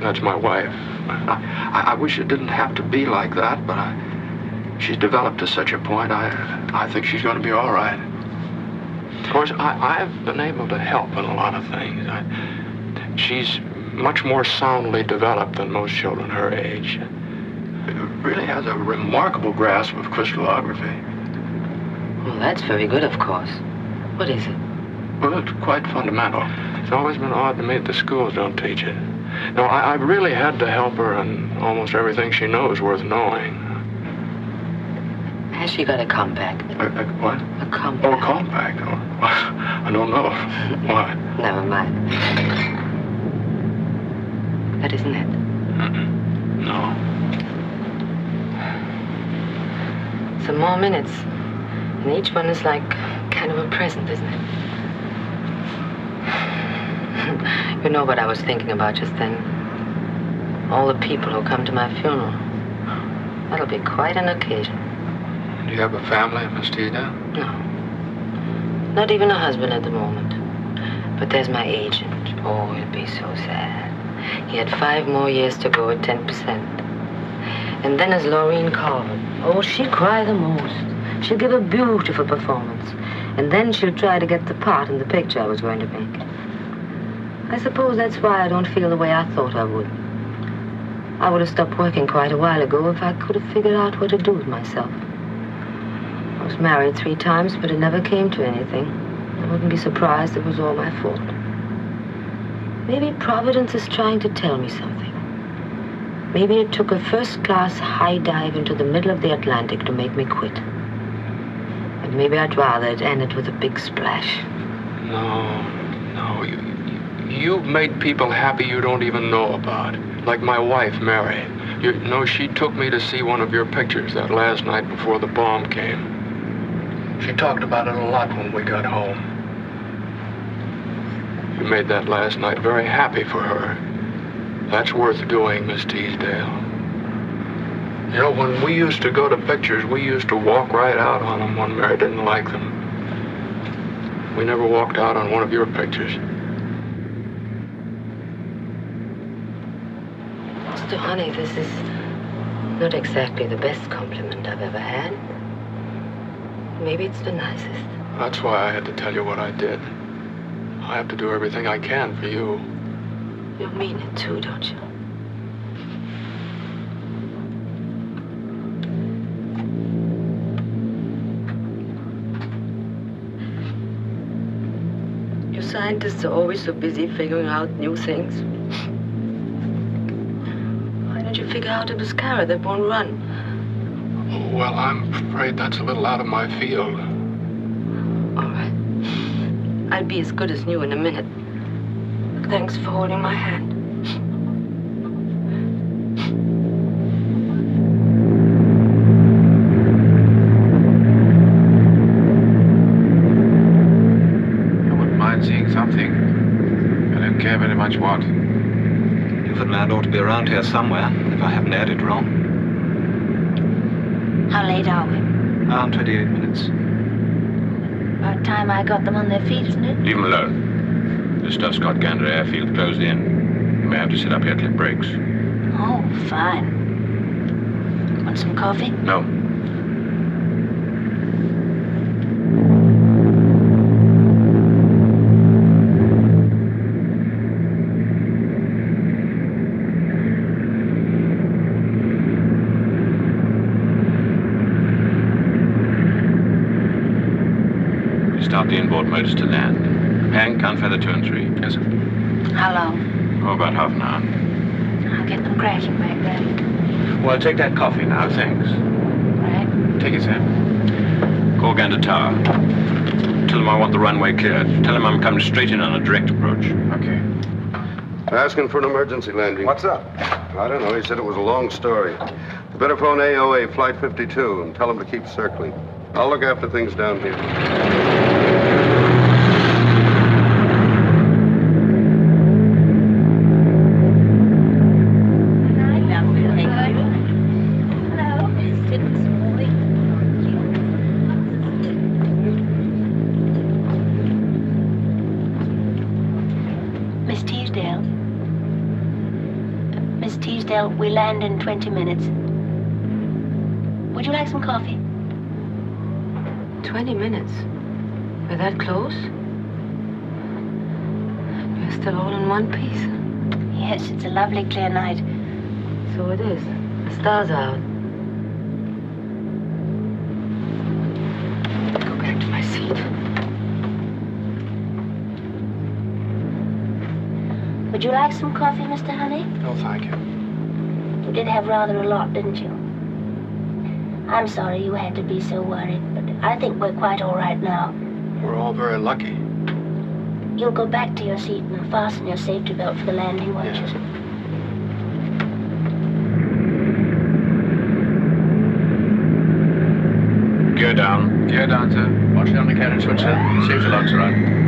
That's my wife. I wish it didn't have to be like that, but she's developed to such a point, I think she's going to be all right. Of course, I've been able to help in a lot of things. She's much more soundly developed than most children her age. Really has a remarkable grasp of crystallography. Well, that's very good, of course. What is it? Well, it's quite fundamental. It's always been odd to me that the schools don't teach it. No, I've really had to help her in almost everything she knows worth knowing. Has she got a compact? What? A compact. Oh, a compact? Oh, I don't know. Why? Never mind. That isn't it? No. Some more minutes. And each one is like kind of a present, isn't it? You know what I was thinking about just then? All the people who come to my funeral. That'll be quite an occasion. Do you have a family, Miss Teasdale? No. Not even a husband at the moment. But there's my agent. Oh, he'll be so sad. He had 5 more years to go at 10%. And then there's Laureen Carver. Oh, she'll cry the most. She'll give a beautiful performance. And then she'll try to get the part in the picture I was going to make. I suppose that's why I don't feel the way I thought I would. I would have stopped working quite a while ago if I could have figured out what to do with myself. I was married 3 times, but it never came to anything. I wouldn't be surprised if it was all my fault. Maybe Providence is trying to tell me something. Maybe it took a first-class high dive into the middle of the Atlantic to make me quit. And maybe I'd rather it ended with a big splash. No. You've made people happy you don't even know about. Like my wife, Mary. You know, she took me to see one of your pictures that last night before the bomb came. She talked about it a lot when we got home. You made that last night very happy for her. That's worth doing, Miss Teasdale. You know, when we used to go to pictures, we used to walk right out on them when Mary didn't like them. We never walked out on one of your pictures. So, honey, this is not exactly the best compliment I've ever had. Maybe it's the nicest. That's why I had to tell you what I did. I have to do everything I can for you. You mean it too, don't you? You scientists are always so busy figuring out new things. Why don't you figure out a mascara that won't run? Well, I'm afraid that's a little out of my field. All right. I'll be as good as new in a minute. Thanks for holding my hand. I wouldn't mind seeing something. I don't care very much what. Newfoundland ought to be around here somewhere, if I haven't had it wrong. How late are we? 28 minutes. About time I got them on their feet, isn't it? Leave them alone. The Stuffscott Gander airfield closed in. You may have to sit up here till it breaks. Oh, fine. Want some coffee? No. sport motors to land. Hank, count feather 2 and 3. Yes, sir. How long? Oh, about half an hour. I'll get them cracking back ready. Well, take that coffee now, thanks. Right. Take it, sir. Call Gander Tower. Tell him I want the runway cleared. Tell him I'm coming straight in on a direct approach. Okay. Asking for an emergency landing. What's up? I don't know. He said it was a long story. You better phone AOA, Flight 52, and tell him to keep circling. I'll look after things down here. We land in 20 minutes. Would you like some coffee? 20 minutes? We're that close? We're still all in one piece. Yes, it's a lovely clear night. So it is. The stars are out. Go back to my seat. Would you like some coffee, Mr. Honey? No, thank you. You did have rather a lot, didn't you? I'm sorry you had to be so worried, but I think we're quite all right now. We're all very lucky. You'll go back to your seat and fasten your safety belt for the landing, won't you? Gear down. Gear down, sir. Watch down the cannon switch, sir. Safety locks are on.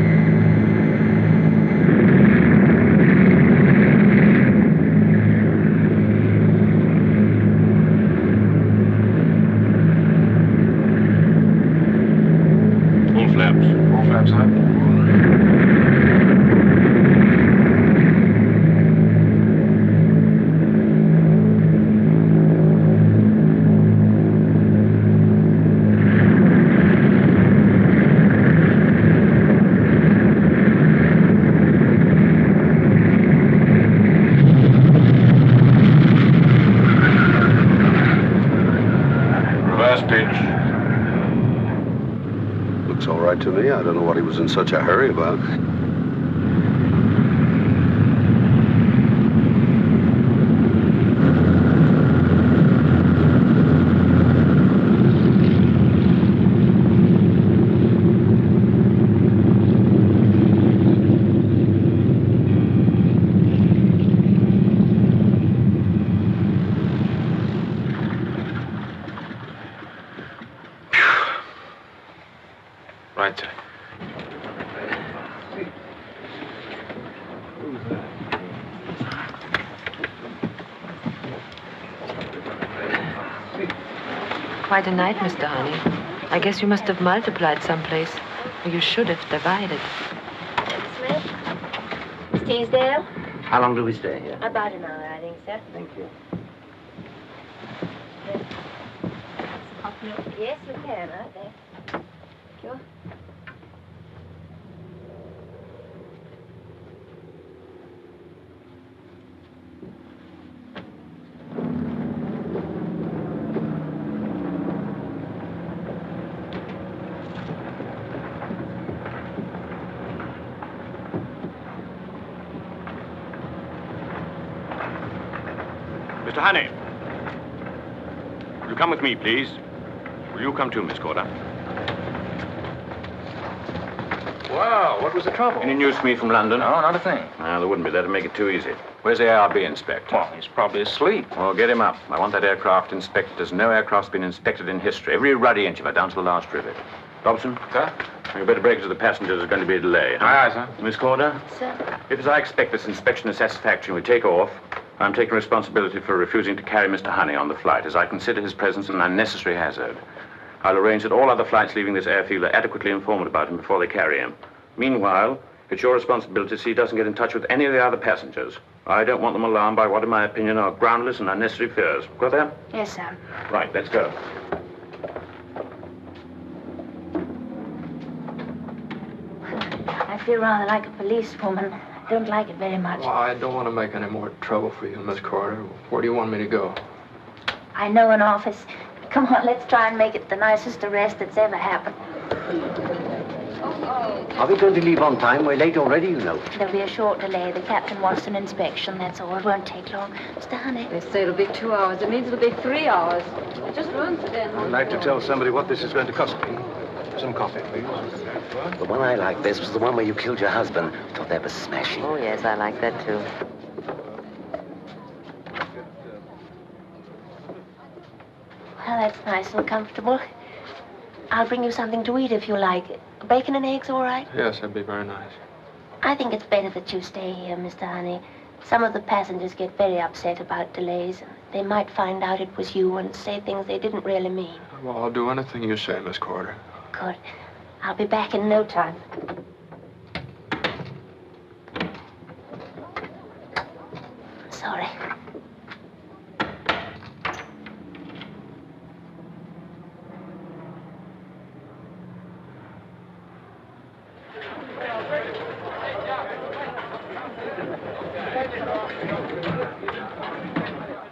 To me, I don't know what he was in such a hurry about. Right, sir. Quite a night, Mr. Honey. I guess you must have multiplied someplace. Or you should have divided. Smith? Miss Teasdale? How long do we stay here? About an hour, I think, sir. Thank you. Yes, you can, aren't they? Sure. Mr. Honey. Will you come with me, please? Will you come too, Miss Corder? Wow, what was the trouble? Any news for me from London? No, not a thing. There wouldn't be. That'd make it too easy. Where's the ARB inspector? Well, he's probably asleep. Well, get him up. I want that aircraft inspected as no aircraft's been inspected in history. Every ruddy inch of it, down to the last rivet. Robson? Sir? You better break it to the passengers. There's going to be a delay. Huh? Aye, aye, sir. Miss Corder? Sir? If, as I expect, this inspection is satisfactory and we take off, I'm taking responsibility for refusing to carry Mr. Honey on the flight, as I consider his presence an unnecessary hazard. I'll arrange that all other flights leaving this airfield are adequately informed about him before they carry him. Meanwhile, it's your responsibility to see he doesn't get in touch with any of the other passengers. I don't want them alarmed by what, in my opinion, are groundless and unnecessary fears. Got that? Yes, sir. Right, let's go. I feel rather like a policewoman. I don't like it very much. Well, I don't want to make any more trouble for you, Miss Carter. Where do you want me to go? I know an office. Come on, let's try and make it the nicest arrest that's ever happened. Are we going to leave on time? We're late already, you know. There'll be a short delay. The captain wants an inspection, that's all. It won't take long. Mr. Honey. They say it'll be 2 hours. It means it'll be 3 hours. It just ruins the day. I'd like to tell somebody what this is going to cost me. Some coffee, please. The one I liked best was the one where you killed your husband. I thought that was smashing. Oh, yes, I like that, too. Well, that's nice and comfortable. I'll bring you something to eat if you like. Bacon and eggs, all right? Yes, that'd be very nice. I think it's better that you stay here, Mr. Honey. Some of the passengers get very upset about delays. They might find out it was you and say things they didn't really mean. Well, I'll do anything you say, Miss Corder. Good. I'll be back in no time. Sorry.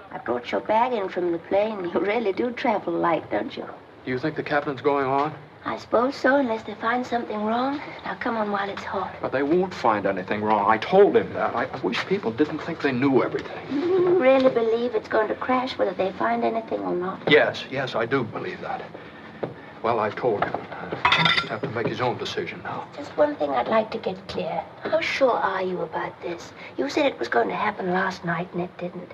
I brought your bag in from the plane. You really do travel light, don't you? Do you think the captain's going on? I suppose so, unless they find something wrong. Now, come on while it's hot. But they won't find anything wrong. I told him that. I wish people didn't think they knew everything. You really believe it's going to crash whether they find anything or not? Yes, I do believe that. Well, I've told him. He'll just have to make his own decision now. Just one thing I'd like to get clear. How sure are you about this? You said it was going to happen last night, and it didn't.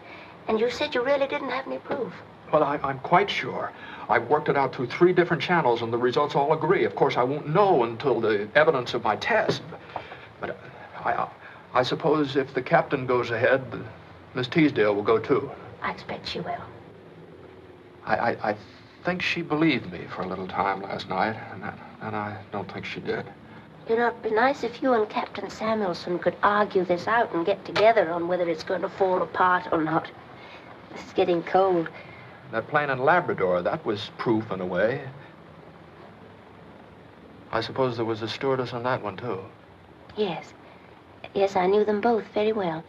And you said you really didn't have any proof. Well, I'm quite sure. I've worked it out through 3 different channels, and the results all agree. Of course, I won't know until the evidence of my test. But I suppose if the captain goes ahead, Miss Teasdale will go too. I expect she will. I think she believed me for a little time last night, and I don't think she did. You know, it'd be nice if you and Captain Samuelson could argue this out and get together on whether it's going to fall apart or not. This is getting cold. That plane in Labrador, that was proof in a way. I suppose there was a stewardess on that one, too. Yes. Yes, I knew them both very well.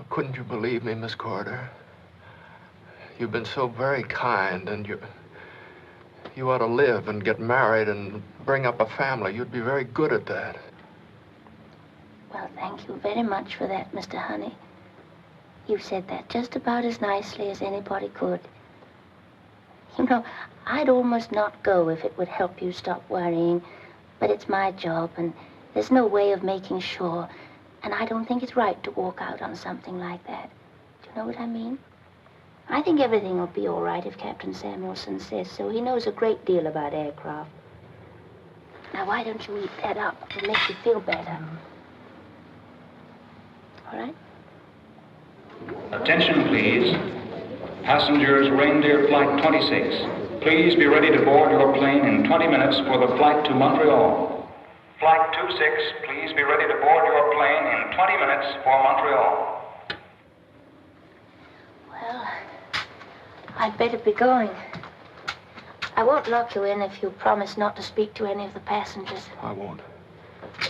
Couldn't you believe me, Miss Corder? You've been so very kind, and you ought to live and get married and bring up a family. You'd be very good at that. Well, thank you very much for that, Mr. Honey. You said that just about as nicely as anybody could. You know, I'd almost not go if it would help you stop worrying, but it's my job, and there's no way of making sure, and I don't think it's right to walk out on something like that. Do you know what I mean? I think everything will be all right if Captain Samuelson says so. He knows a great deal about aircraft. Now, why don't you eat that up? It'll make you feel better. All right? Attention, please. Passengers, Reindeer Flight 26. Please be ready to board your plane in 20 minutes for the flight to Montreal. Flight 26, please be ready to board your plane in 20 minutes for Montreal. Well, I'd better be going. I won't lock you in if you promise not to speak to any of the passengers. I won't.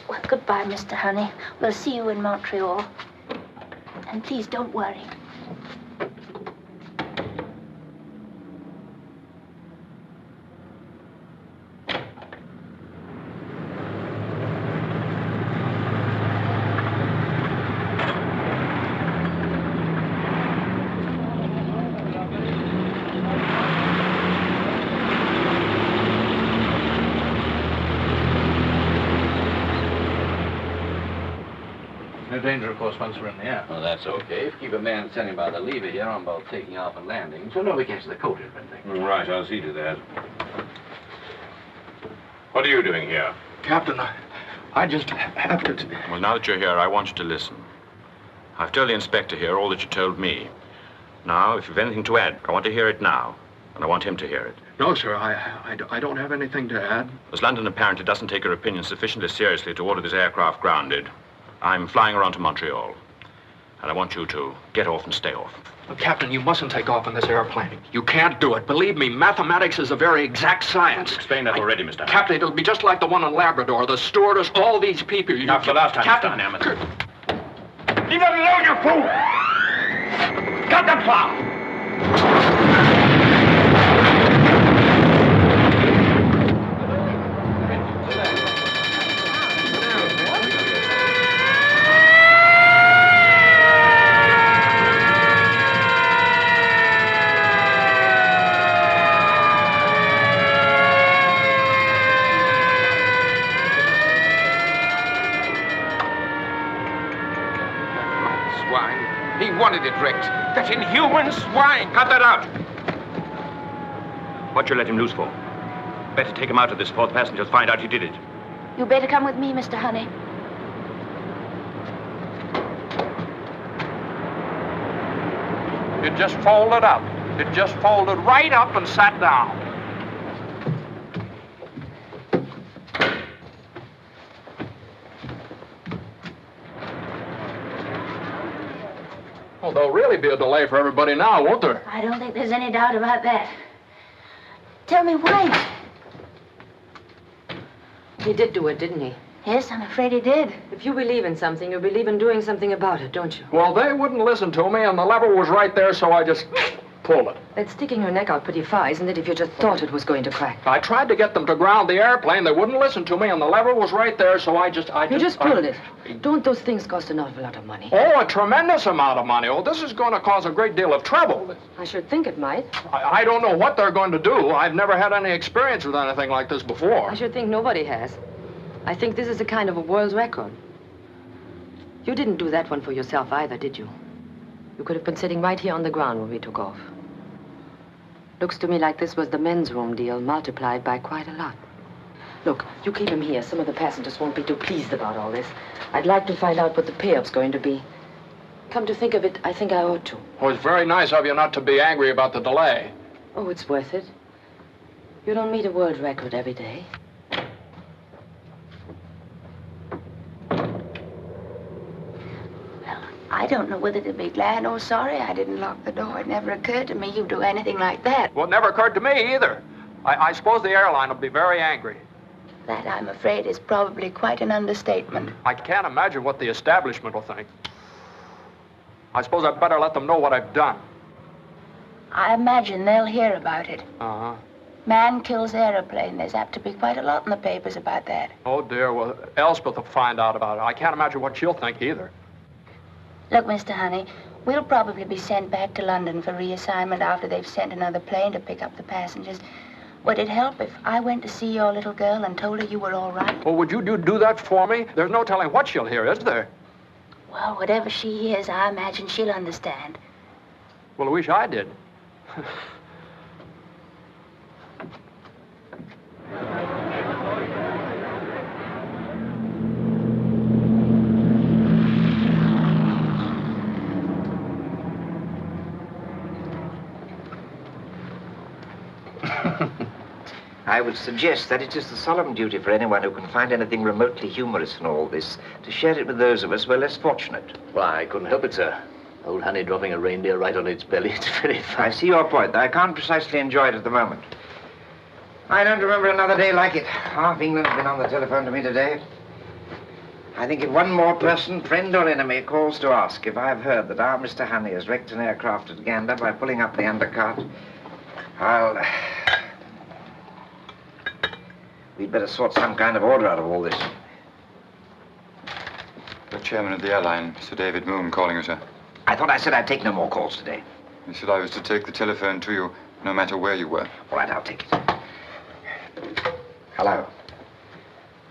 Well, goodbye, Mr. Honey. We'll see you in Montreal. And please don't worry. No danger, of course, once we're in the air. Well, that's okay. If you keep a man standing by the lever here on both taking off and landing, so nobody catches the coat or anything. Right, I'll see to that. What are you doing here? Captain, I just have to... Well, now that you're here, I want you to listen. I've told the inspector here all that you told me. Now, if you've anything to add, I want to hear it now. And I want him to hear it. No, sir, I don't have anything to add. As London apparently doesn't take your opinion sufficiently seriously to order this aircraft grounded, I'm flying around to Montreal. And I want you to get off and stay off. Well, Captain, you mustn't take off in this airplane. You can't do it. Believe me, mathematics is a very exact science. You've explained that already, Mr. Hammond. Captain, it'll be just like the one in Labrador. The stewardess, all these people. Now, for the last time, Captain, Mr. Hammond. Leave that alone, you fool! Cut that plow! wanted it wrecked. That inhuman swine! Cut that out! What you let him loose for? Better take him out of this before the passengers find out he did it. You better come with me, Mr. Honey. It just folded up. It just folded right up and sat down. Well, there'll really be a delay for everybody now, won't there? I don't think there's any doubt about that. Tell me why. He did do it, didn't he? Yes, I'm afraid he did. If you believe in something, you believe in doing something about it, don't you? Well, they wouldn't listen to me, and the lever was right there, so I just pulled it. That's sticking your neck out pretty far, isn't it, if you just thought it was going to crack? I tried to get them to ground the airplane. They wouldn't listen to me, and the lever was right there, so I just pulled it. Don't those things cost an awful lot of money? Oh, a tremendous amount of money. Oh, this is going to cause a great deal of trouble. I should think it might. I don't know what they're going to do. I've never had any experience with anything like this before. I should think nobody has. I think this is a kind of a world record. You didn't do that one for yourself either, did you? You could have been sitting right here on the ground when we took off. Looks to me like this was the men's room deal multiplied by quite a lot. Look, you keep him here. Some of the passengers won't be too pleased about all this. I'd like to find out what the payoff's going to be. Come to think of it, I think I ought to. Oh, it's very nice of you not to be angry about the delay. Oh, it's worth it. You don't meet a world record every day. I don't know whether to be glad or sorry I didn't lock the door. It never occurred to me you'd do anything like that. Well, it never occurred to me either. I suppose the airline will be very angry. That, I'm afraid, is probably quite an understatement. I can't imagine what the establishment will think. I suppose I'd better let them know what I've done. I imagine they'll hear about it. Uh-huh. Man kills airplane. There's apt to be quite a lot in the papers about that. Oh, dear. Well, Elspeth will find out about it. I can't imagine what she'll think either. Look, Mr. Honey, we'll probably be sent back to London for reassignment after they've sent another plane to pick up the passengers. Would it help if I went to see your little girl and told her you were all right? Well, would you do that for me? There's no telling what she'll hear, is there? Well, whatever she hears, I imagine she'll understand. Well, I wish I did. I would suggest that it is the solemn duty for anyone who can find anything remotely humorous in all this to share it with those of us who are less fortunate. Why, I couldn't help it, sir. Old Honey dropping a reindeer right on its belly. It's very funny. I see your point, though I can't precisely enjoy it at the moment. I don't remember another day like it. Half England's been on the telephone to me today. I think if one more person, friend or enemy, calls to ask if I've heard that our Mr. Honey has wrecked an aircraft at Gander by pulling up the undercart, we'd better sort some kind of order out of all this. The chairman of the airline, Sir David Moon, calling you, sir. I thought I said I'd take no more calls today. He said I was to take the telephone to you, no matter where you were. All right, I'll take it. Hello.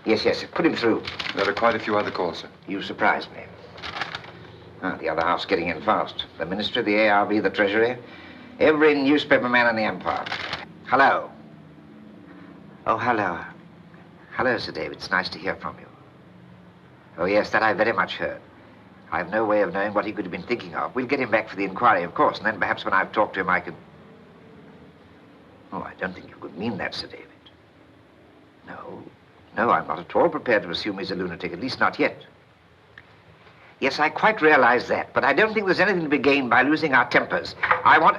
Yes, put him through. There are quite a few other calls, sir. You surprised me. The other half's getting in fast. The Ministry, the ARB, the Treasury, every newspaper man in the Empire. Hello. Oh, hello. Hello, Sir David. It's nice to hear from you. Oh, yes, that I very much heard. I've no way of knowing what he could have been thinking of. We'll get him back for the inquiry, of course, and then perhaps when I've talked to him, I can... Oh, I don't think you could mean that, Sir David. No, I'm not at all prepared to assume he's a lunatic, at least not yet. Yes, I quite realize that, but I don't think there's anything to be gained by losing our tempers. I want...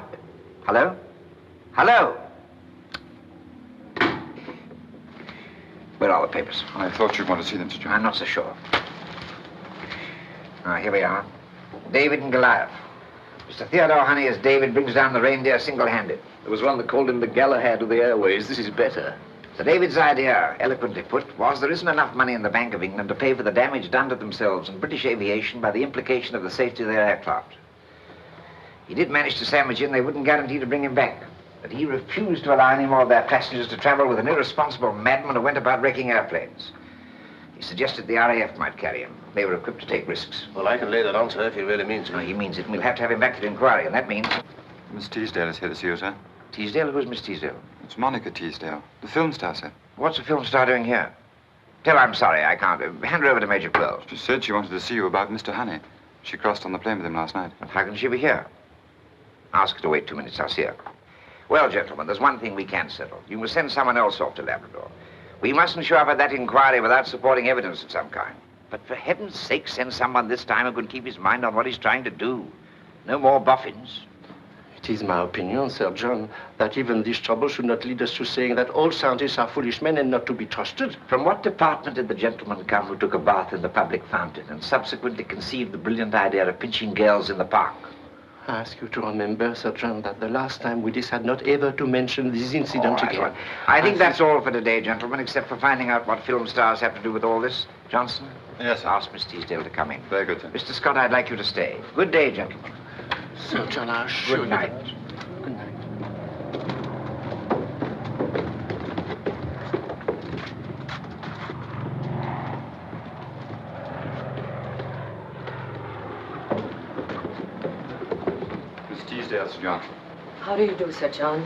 Hello? Hello? Where are the papers? I thought you'd want to see them, Sir John. I'm not so sure. Here we are. David and Goliath. Mr. Theodore Honey as David brings down the reindeer single-handed. There was one that called him the Galahad of the airways. This is better. Sir David's idea, eloquently put, was there isn't enough money in the Bank of England to pay for the damage done to themselves and British aviation by the implication of the safety of their aircraft. He did manage to sandwich in they wouldn't guarantee to bring him back, but he refused to allow any more of their passengers to travel with an irresponsible madman who went about wrecking airplanes. He suggested the RAF might carry him. They were equipped to take risks. Well, I can lay that on, sir, if he really means it. No, he means it, and we'll have to have him back to the inquiry, and that means... Miss Teasdale is here to see you, sir. Teasdale? Who's Miss Teasdale? It's Monica Teasdale, the film star, sir. What's the film star doing here? Tell her I'm sorry, I can't. Hand her over to Major Pearl. She said she wanted to see you about Mr. Honey. She crossed on the plane with him last night. How can she be here? Ask her to wait 2 minutes, I'll see her. Well, gentlemen, there's one thing we can settle. You must send someone else off to Labrador. We mustn't show up at that inquiry without supporting evidence of some kind. But for heaven's sake, send someone this time who can keep his mind on what he's trying to do. No more boffins. It is my opinion, Sir John, that even this trouble should not lead us to saying that all scientists are foolish men and not to be trusted. From what department did the gentleman come who took a bath in the public fountain and subsequently conceived the brilliant idea of pinching girls in the park? I ask you to remember, Sir John, that the last time we decided not ever to mention this incident again. Right. I think that's all for today, gentlemen, except for finding out what film stars have to do with all this. Johnson? Yes, sir. Ask Miss Teasdale to come in. Very good, sir. Mr. Scott, I'd like you to stay. Good day, gentlemen. Sir John, I assure you. Good night. Good night. Miss Teasdale, Sir John. How do you do, Sir John?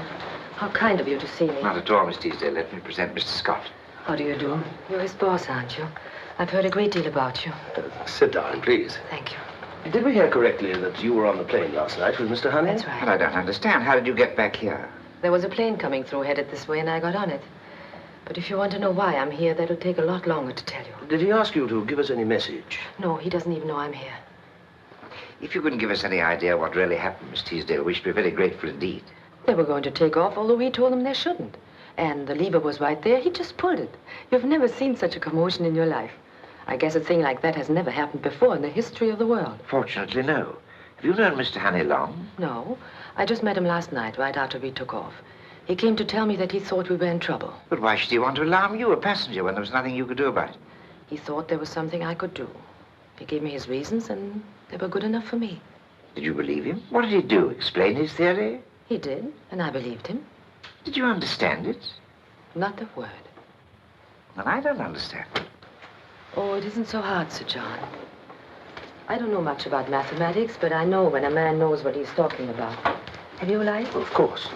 How kind of you to see me. Not at all, Miss Teasdale. Let me present Mr. Scott. How do you do? You're his boss, aren't you? I've heard a great deal about you. Sit down, please. Thank you. Did we hear correctly that you were on the plane last night with Mr. Honey? That's right. But I don't understand. How did you get back here? There was a plane coming through headed this way, and I got on it. But if you want to know why I'm here, that'll take a lot longer to tell you. Did he ask you to give us any message? No, he doesn't even know I'm here. If you couldn't give us any idea what really happened, Miss Teasdale, we should be very grateful indeed. They were going to take off, although we told them they shouldn't. And the lever was right there. He just pulled it. You've never seen such a commotion in your life. I guess a thing like that has never happened before in the history of the world. Fortunately, no. Have you known Mr. Honey long? No. I just met him last night, right after we took off. He came to tell me that he thought we were in trouble. But why should he want to alarm you, a passenger, when there was nothing you could do about it? He thought there was something I could do. He gave me his reasons, and they were good enough for me. Did you believe him? What did he do? Explain his theory? He did, and I believed him. Did you understand it? Not a word. Then I don't understand it. Oh, it isn't so hard, Sir John. I don't know much about mathematics, but I know when a man knows what he's talking about. Have you a light? Well, of course.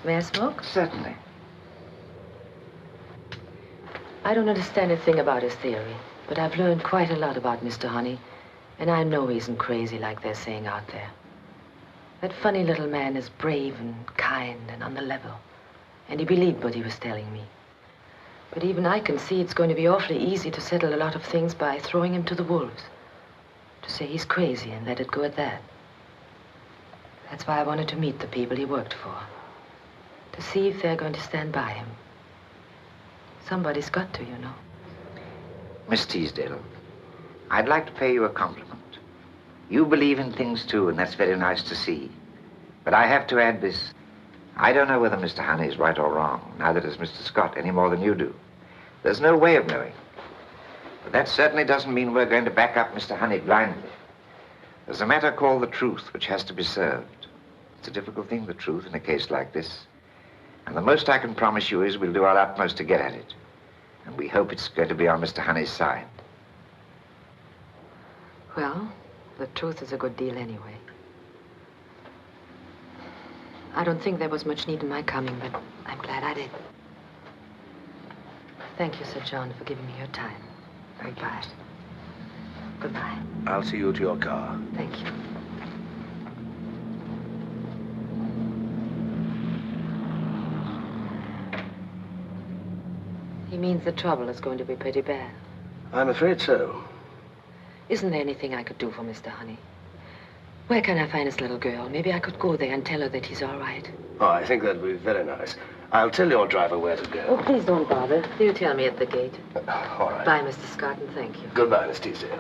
May I smoke? Certainly. I don't understand a thing about his theory, but I've learned quite a lot about Mr. Honey, and I know he isn't crazy like they're saying out there. That funny little man is brave and kind and on the level, and he believed what he was telling me. But even I can see it's going to be awfully easy to settle a lot of things by throwing him to the wolves. To say he's crazy and let it go at that. That's why I wanted to meet the people he worked for. To see if they're going to stand by him. Somebody's got to, you know. Miss Teasdale, I'd like to pay you a compliment. You believe in things, too, and that's very nice to see. But I have to add this. I don't know whether Mr. Honey is right or wrong. Neither does Mr. Scott, any more than you do. There's no way of knowing. But that certainly doesn't mean we're going to back up Mr. Honey blindly. There's a matter called the truth, which has to be served. It's a difficult thing, the truth, in a case like this. And the most I can promise you is we'll do our utmost to get at it. And we hope it's going to be on Mr. Honey's side. Well, the truth is a good deal anyway. I don't think there was much need in my coming, but I'm glad I did. Thank you, Sir John, for giving me your time. Goodbye. Goodbye. I'll see you to your car. Thank you. He means the trouble is going to be pretty bad. I'm afraid so. Isn't there anything I could do for Mr. Honey? Where can I find his little girl? Maybe I could go there and tell her that he's all right. Oh, I think that'd be very nice. I'll tell your driver where to go. Oh, please don't bother. You tell me at the gate. All right. Bye, Mr. Scott, and thank you. Goodbye, Miss Teasdale.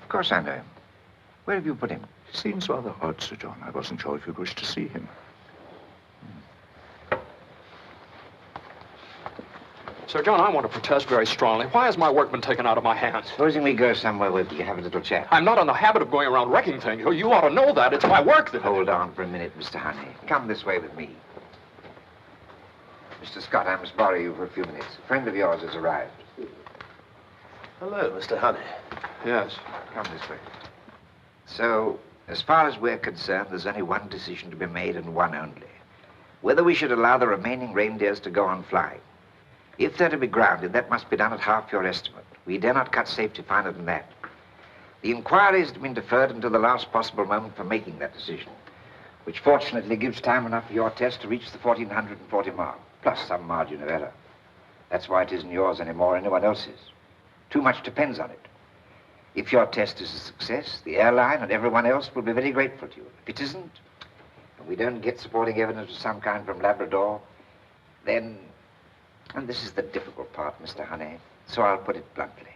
Of course I know him. Where have you put him? Seems rather odd, Sir John. I wasn't sure if you'd wish to see him. Sir John, I want to protest very strongly. Why has my work been taken out of my hands? Supposing we go somewhere where we can have a little chat. I'm not in the habit of going around wrecking things. You ought to know that. It's my work that... Hold on for a minute, Mr. Honey. Come this way with me. Mr. Scott, I must borrow you for a few minutes. A friend of yours has arrived. Hello, Mr. Honey. Yes. Come this way. So, as far as we're concerned, there's only one decision to be made and one only. Whether we should allow the remaining reindeers to go on flying. If they're to be grounded, that must be done at half your estimate. We dare not cut safety finer than that. The inquiry has been deferred until the last possible moment for making that decision, which fortunately gives time enough for your test to reach the 1440 mark, plus some margin of error. That's why it isn't yours anymore, anyone else's. Too much depends on it. If your test is a success, the airline and everyone else will be very grateful to you. If it isn't, and we don't get supporting evidence of some kind from Labrador, then, and this is the difficult part, Mr. Honey, so I'll put it bluntly.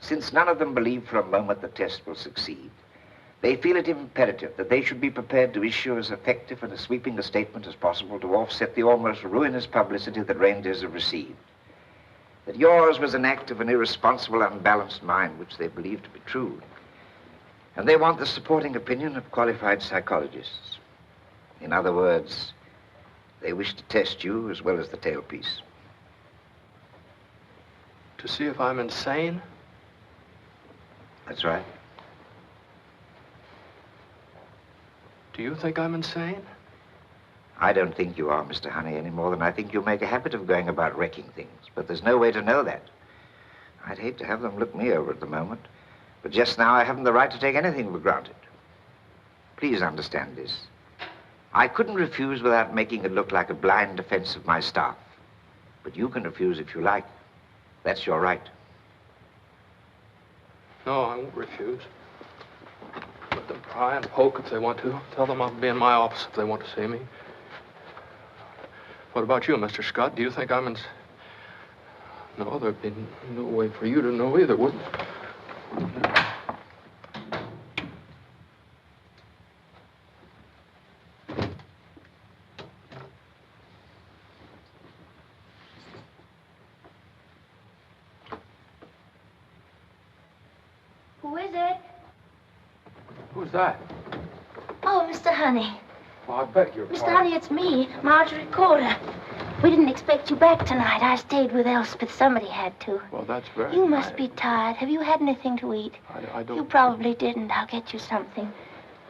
Since none of them believe for a moment the test will succeed, they feel it imperative that they should be prepared to issue as effective and as sweeping a statement as possible to offset the almost ruinous publicity that reindeers have received. That yours was an act of an irresponsible, unbalanced mind, which they believe to be true. And they want the supporting opinion of qualified psychologists. In other words, they wish to test you as well as the tailpiece. To see if I'm insane? That's right. Do you think I'm insane? I don't think you are, Mr. Honey, any more than I think you make a habit of going about wrecking things. But there's no way to know that. I'd hate to have them look me over at the moment. But just now, I haven't the right to take anything for granted. Please understand this. I couldn't refuse without making it look like a blind defense of my staff. But you can refuse if you like. That's your right. No, I won't refuse. Let them pry and poke if they want to. Tell them I'll be in my office if they want to see me. What about you, Mr. Scott? Do you think I'm No, there'd be no way for you to know either, would there? Who is it? Who's that? Oh, Mr. Honey. Well, I beg your Mr. pardon. Honey, it's me, Marjorie Corder. We didn't expect you back tonight. I stayed with Elspeth. Somebody had to. Well, that's very You must be tired. Have you had anything to eat? I don't... You probably didn't. I'll get you something.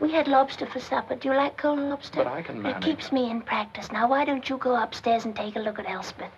We had lobster for supper. Do you like cold lobster? But I can manage. It keeps me in practice. Now, why don't you go upstairs and take a look at Elspeth?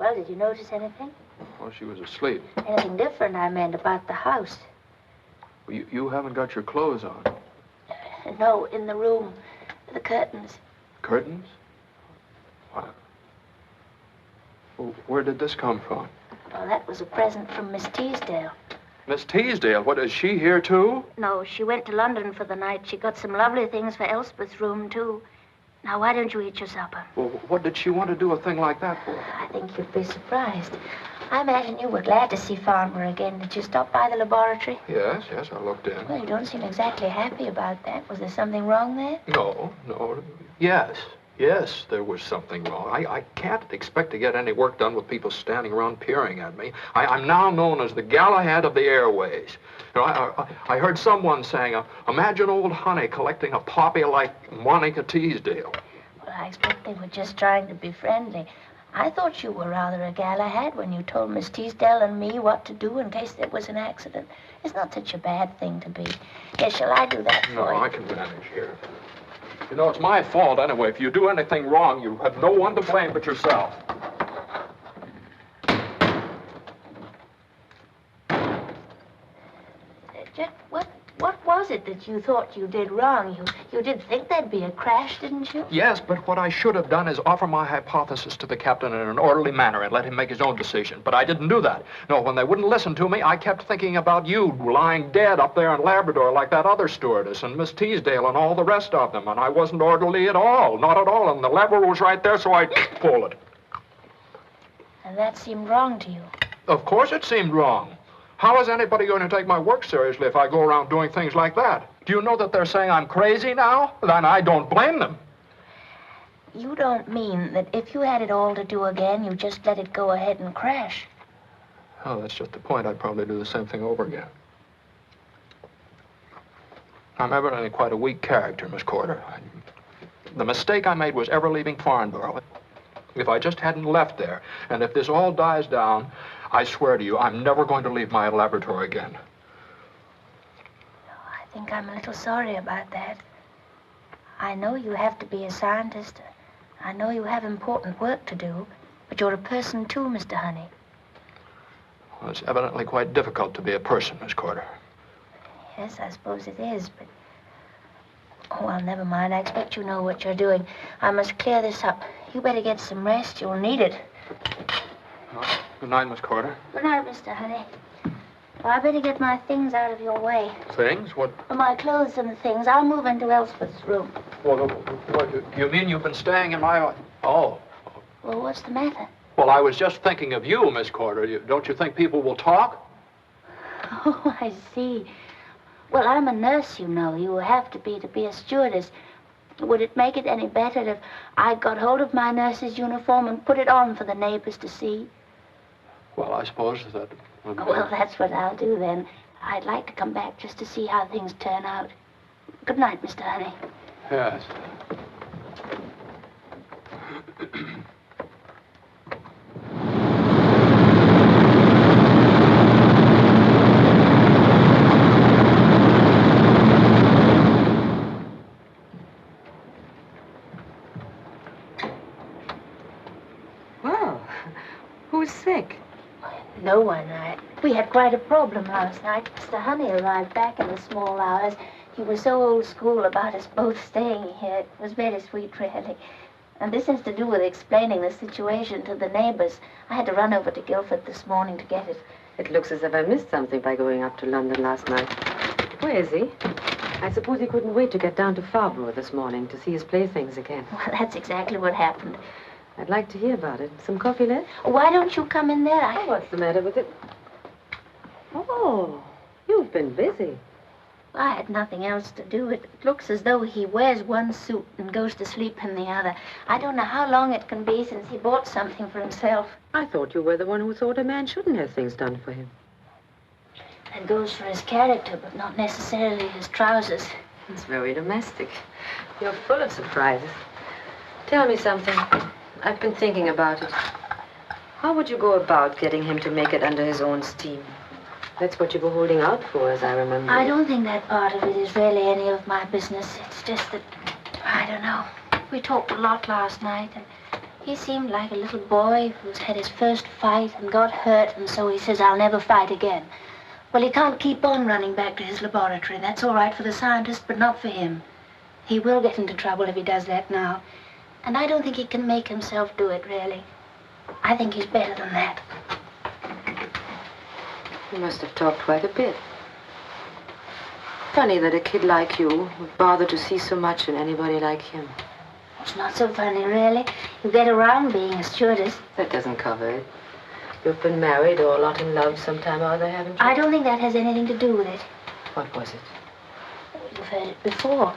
Well, did you notice anything? Well, she was asleep. Anything different, I meant, about the house? Well, you haven't got your clothes on. No, in the room. The curtains. Curtains? What? Well, where did this come from? Oh, that was a present from Miss Teasdale. Miss Teasdale? What, is she here, too? No, she went to London for the night. She got some lovely things for Elspeth's room, too. Now, why don't you eat your supper? Well, what did she want to do a thing like that for? I think you'd be surprised. I imagine you were glad to see Farmer again. Did you stop by the laboratory? Yes, I looked in. Well, you don't seem exactly happy about that. Was there something wrong there? No. Yes, Yes, there was something wrong. I can't expect to get any work done with people standing around peering at me. I'm now known as the Galahad of the airways. You know, I heard someone saying, imagine old Honey collecting a poppy like Monica Teasdale. Well, I expect they were just trying to be friendly. I thought you were rather a Galahad when you told Miss Teasdale and me what to do in case there was an accident. It's not such a bad thing to be. Yes, shall I do that for you? No, I can manage here. You know, it's my fault anyway. If you do anything wrong, you have no one to blame but yourself. What was it that you thought you did wrong? You did think there'd be a crash, didn't you? Yes, but what I should have done is offer my hypothesis to the captain in an orderly manner and let him make his own decision. But I didn't do that. No, when they wouldn't listen to me, I kept thinking about you lying dead up there in Labrador like that other stewardess and Miss Teasdale and all the rest of them. And I wasn't orderly at all, not at all. And the lever was right there, so I pulled it. And that seemed wrong to you. Of course it seemed wrong. How is anybody going to take my work seriously if I go around doing things like that? Do you know that they're saying I'm crazy now? Then I don't blame them. You don't mean that if you had it all to do again, you just let it go ahead and crash? Oh, that's just the point. I'd probably do the same thing over again. I'm evidently quite a weak character, Miss Corder. The mistake I made was ever leaving Farnborough. If I just hadn't left there, and if this all dies down, I swear to you, I'm never going to leave my laboratory again. I think I'm a little sorry about that. I know you have to be a scientist. I know you have important work to do, but you're a person too, Mr. Honey. Well, it's evidently quite difficult to be a person, Miss Corder. Yes, I suppose it is, but... Oh, well, never mind. I expect you know what you're doing. I must clear this up. You better get some rest. You'll need it. Oh, good night, Miss Corder. Good night, Mr. Honey. Well, I better get my things out of your way. Things? What? My clothes and things. I'll move into Elspeth's room. Well, what, you mean you've been staying in my... Oh. Well, what's the matter? Well, I was just thinking of you, Miss Corder. Don't you think people will talk? Oh, I see. Well, I'm a nurse, you know. You have to be a stewardess. Would it make it any better if I got hold of my nurse's uniform and put it on for the neighbors to see? Well, I suppose that... Well, that's what I'll do then. I'd like to come back just to see how things turn out. Good night, Mr. Honey. Yes. Who's sick? No one. We had quite a problem last night. Mr. Honey arrived back in the small hours. He was so old school about us both staying here. It was very sweet, really. And this has to do with explaining the situation to the neighbors. I had to run over to Guildford this morning to get it. It looks as if I missed something by going up to London last night. Where is he? I suppose he couldn't wait to get down to Farnborough this morning to see his playthings again. Well, that's exactly what happened. I'd like to hear about it. Some coffee left? Why don't you come in there? Oh, what's the matter with it? Oh, you've been busy. I had nothing else to do. It looks as though he wears one suit and goes to sleep in the other. I don't know how long it can be since he bought something for himself. I thought you were the one who thought a man shouldn't have things done for him. That goes for his character, but not necessarily his trousers. It's very domestic. You're full of surprises. Tell me something. I've been thinking about it. How would you go about getting him to make it under his own steam? That's what you were holding out for, as I remember. I don't think that part of it is really any of my business. It's just that, I don't know. We talked a lot last night, and he seemed like a little boy who's had his first fight and got hurt, and so he says, I'll never fight again. Well, he can't keep on running back to his laboratory. That's all right for the scientist, but not for him. He will get into trouble if he does that now. And I don't think he can make himself do it, really. I think he's better than that. You must have talked quite a bit. Funny that a kid like you would bother to see so much in anybody like him. It's not so funny, really. You get around being a stewardess. That doesn't cover it. You've been married or a lot in love sometime or other, haven't you? I don't think that has anything to do with it. What was it? You've heard it before.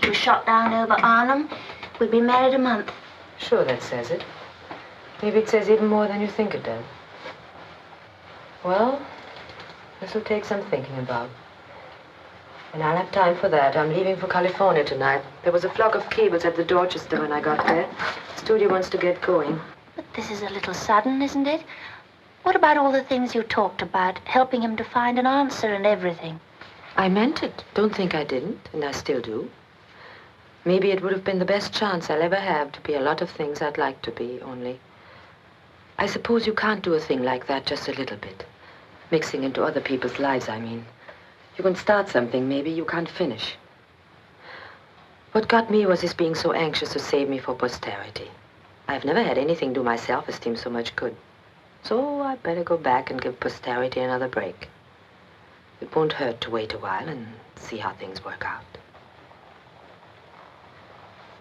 He was shot down over Arnhem. We've been married a month. Sure, that says it. Maybe it says even more than you think it does. Well, this will take some thinking about. And I'll have time for that. I'm leaving for California tonight. There was a flock of cables at the Dorchester when I got there. The studio wants to get going. But this is a little sudden, isn't it? What about all the things you talked about, helping him to find an answer and everything? I meant it. Don't think I didn't, and I still do. Maybe it would have been the best chance I'll ever have to be a lot of things I'd like to be, only I suppose you can't do a thing like that just a little bit. Mixing into other people's lives, I mean. You can start something, maybe you can't finish. What got me was his being so anxious to save me for posterity. I've never had anything do my self-esteem so much good. So I'd better go back and give posterity another break. It won't hurt to wait a while and see how things work out.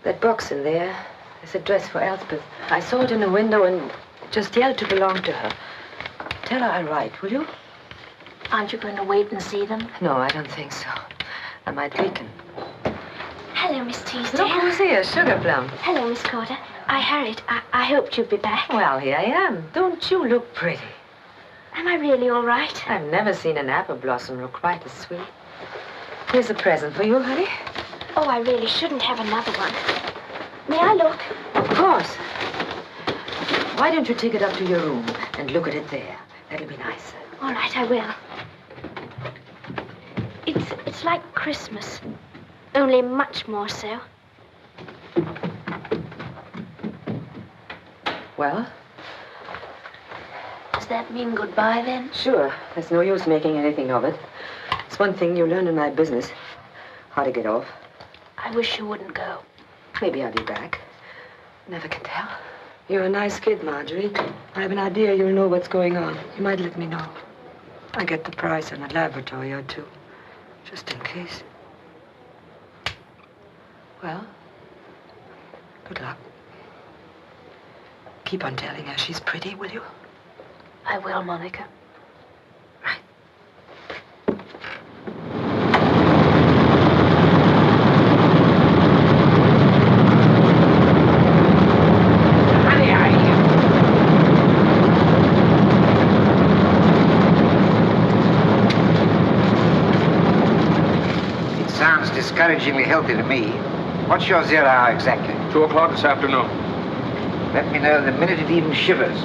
That box in there is a dress for Elspeth. I saw it in a window and just yelled to belong to her. Tell her I write, will you? Aren't you going to wait and see them? No, I don't think so. I might weaken. Hello, Miss Teasdale. Look who's here, Sugar Plum. Hello, Miss Corder. I hurried. I hoped you'd be back. Well, here I am. Don't you look pretty? Am I really all right? I've never seen an apple blossom look quite as sweet. Here's a present for you, honey. Oh, I really shouldn't have another one. May I look? Of course. Why don't you take it up to your room and look at it there? That'll be nicer. All right, I will. It's like Christmas, only much more so. Well? Does that mean goodbye, then? Sure. There's no use making anything of it. It's one thing you learn in my business. How to get off. I wish you wouldn't go. Maybe I'll be back. Never can tell. You're a nice kid, Marjorie. I have an idea you'll know what's going on. You might let me know. I get the price on a laboratory or two, just in case. Well, good luck. Keep on telling her she's pretty, will you? I will, Monica. Discouragingly healthy to me. What's your 0 hour exactly? 2 o'clock this afternoon. Let me know the minute it even shivers.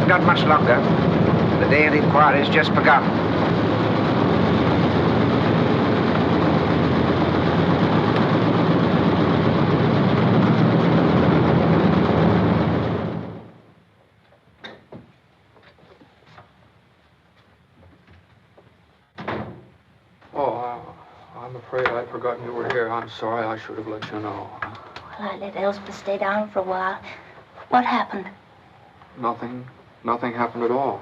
Not much longer. The day of the inquiry's just begun. Oh, I'm afraid I'd forgotten you were here. I'm sorry. I should have let you know. Well, I let Elspeth stay down for a while. What happened? Nothing. Nothing happened at all.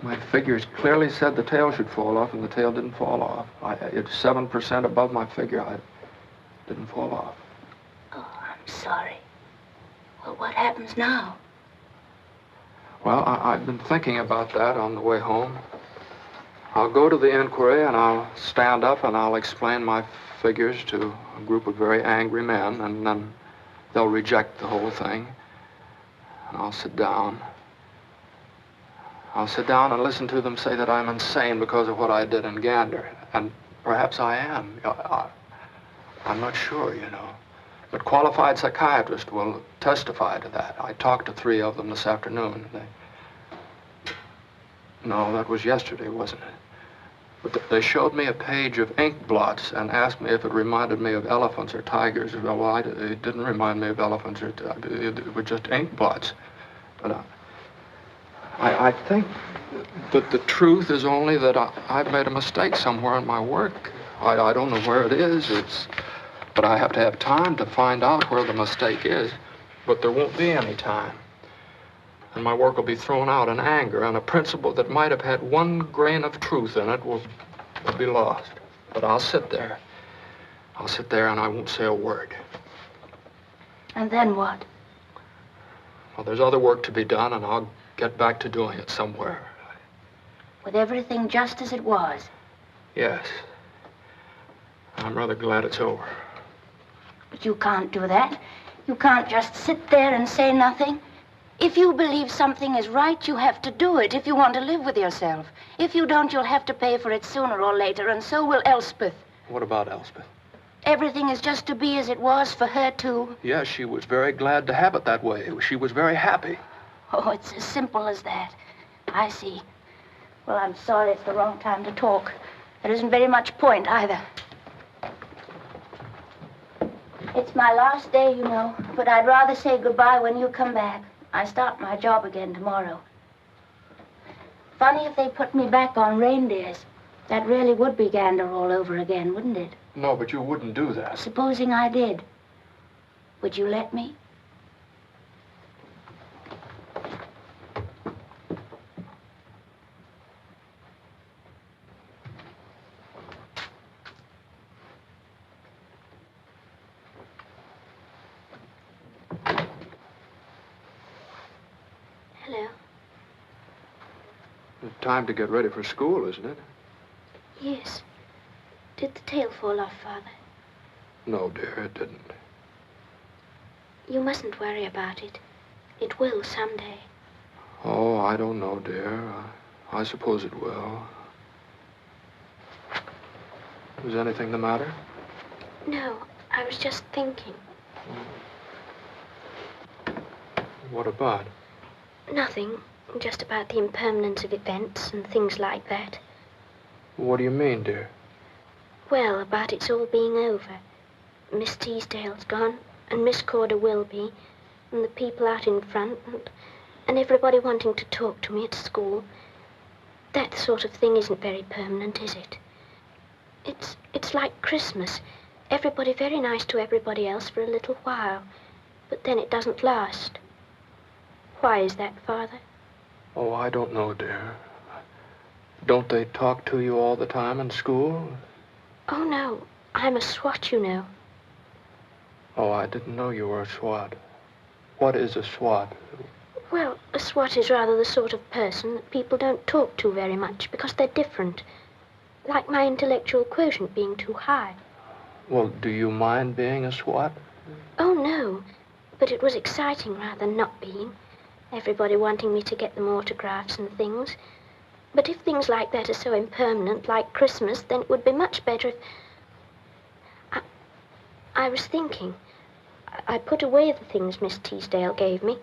My figures clearly said the tail should fall off, and the tail didn't fall off. It's 7% above my figure. I didn't fall off. Oh, I'm sorry. Well, what happens now? Well, I've been thinking about that on the way home. I'll go to the inquiry, and I'll stand up, and I'll explain my figures to a group of very angry men, and then they'll reject the whole thing. And I'll sit down. I'll sit down and listen to them say that I'm insane because of what I did in Gander. And Perhaps I am. I'm not sure, you know. But qualified psychiatrists will testify to that. I talked to 3 of them this afternoon. No, that was yesterday, wasn't it? But they showed me a page of ink blots and asked me if it reminded me of elephants or tigers. Well, it didn't remind me of elephants or it was just ink blots. But I think that the truth is only that I've made a mistake somewhere in my work. I don't know where it is. But I have to have time to find out where the mistake is. But there won't be any time. And my work will be thrown out in anger, and a principle that might have had 1 grain of truth in it will be lost. But I'll sit there. I'll sit there and I won't say a word. And then what? Well, there's other work to be done, and I'll get back to doing it somewhere. With everything just as it was? Yes. I'm rather glad it's over. But you can't do that. You can't just sit there and say nothing. If you believe something is right, you have to do it if you want to live with yourself. If you don't, you'll have to pay for it sooner or later, and so will Elspeth. What about Elspeth? Everything is just to be as it was for her, too. Yes, she was very glad to have it that way. She was very happy. Oh, it's as simple as that. I see. Well, I'm sorry it's the wrong time to talk. There isn't very much point, either. It's my last day, you know, but I'd rather say goodbye when you come back. I start my job again tomorrow. Funny if they put me back on reindeers. That really would be Gander all over again, wouldn't it? No, but you wouldn't do that. Supposing I did. Would you let me? Hello. It's time to get ready for school, isn't it? Yes. Did the tail fall off, Father? No, dear, it didn't. You mustn't worry about it. It will someday. Oh, I don't know, dear. I suppose it will. Is anything the matter? No, I was just thinking. What about? Nothing. Just about the impermanence of events and things like that. What do you mean, dear? Well, about it's all being over. Miss Teasdale's gone, and Miss Corder will be, and the people out in front, and everybody wanting to talk to me at school. That sort of thing isn't very permanent, is it? It's like Christmas. Everybody very nice to everybody else for a little while, but then it doesn't last. Why is that, Father? Oh, I don't know, dear. Don't they talk to you all the time in school? Oh, no. I'm a SWAT, you know. Oh, I didn't know you were a SWAT. What is a SWAT? Well, a SWAT is rather the sort of person that people don't talk to very much because they're different. Like my intellectual quotient being too high. Well, do you mind being a SWAT? Oh, no. But it was exciting rather than not being. Everybody wanting me to get them autographs and things. But if things like that are so impermanent, like Christmas, then it would be much better if... I was thinking. I put away the things Miss Teasdale gave me.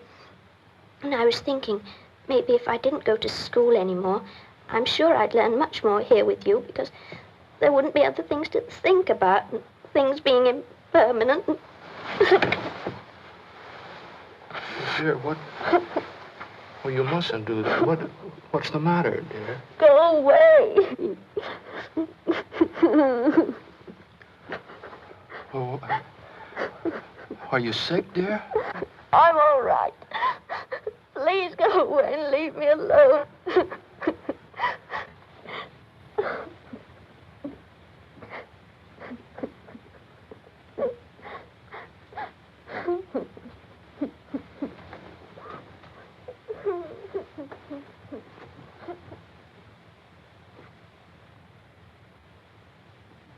And I was thinking, maybe if I didn't go to school anymore, I'm sure I'd learn much more here with you, because there wouldn't be other things to think about, and things being impermanent. Dear, what? Well, you mustn't do that. What's the matter, dear? Go away. Oh, are you sick, dear? I'm all right. Please go away and leave me alone.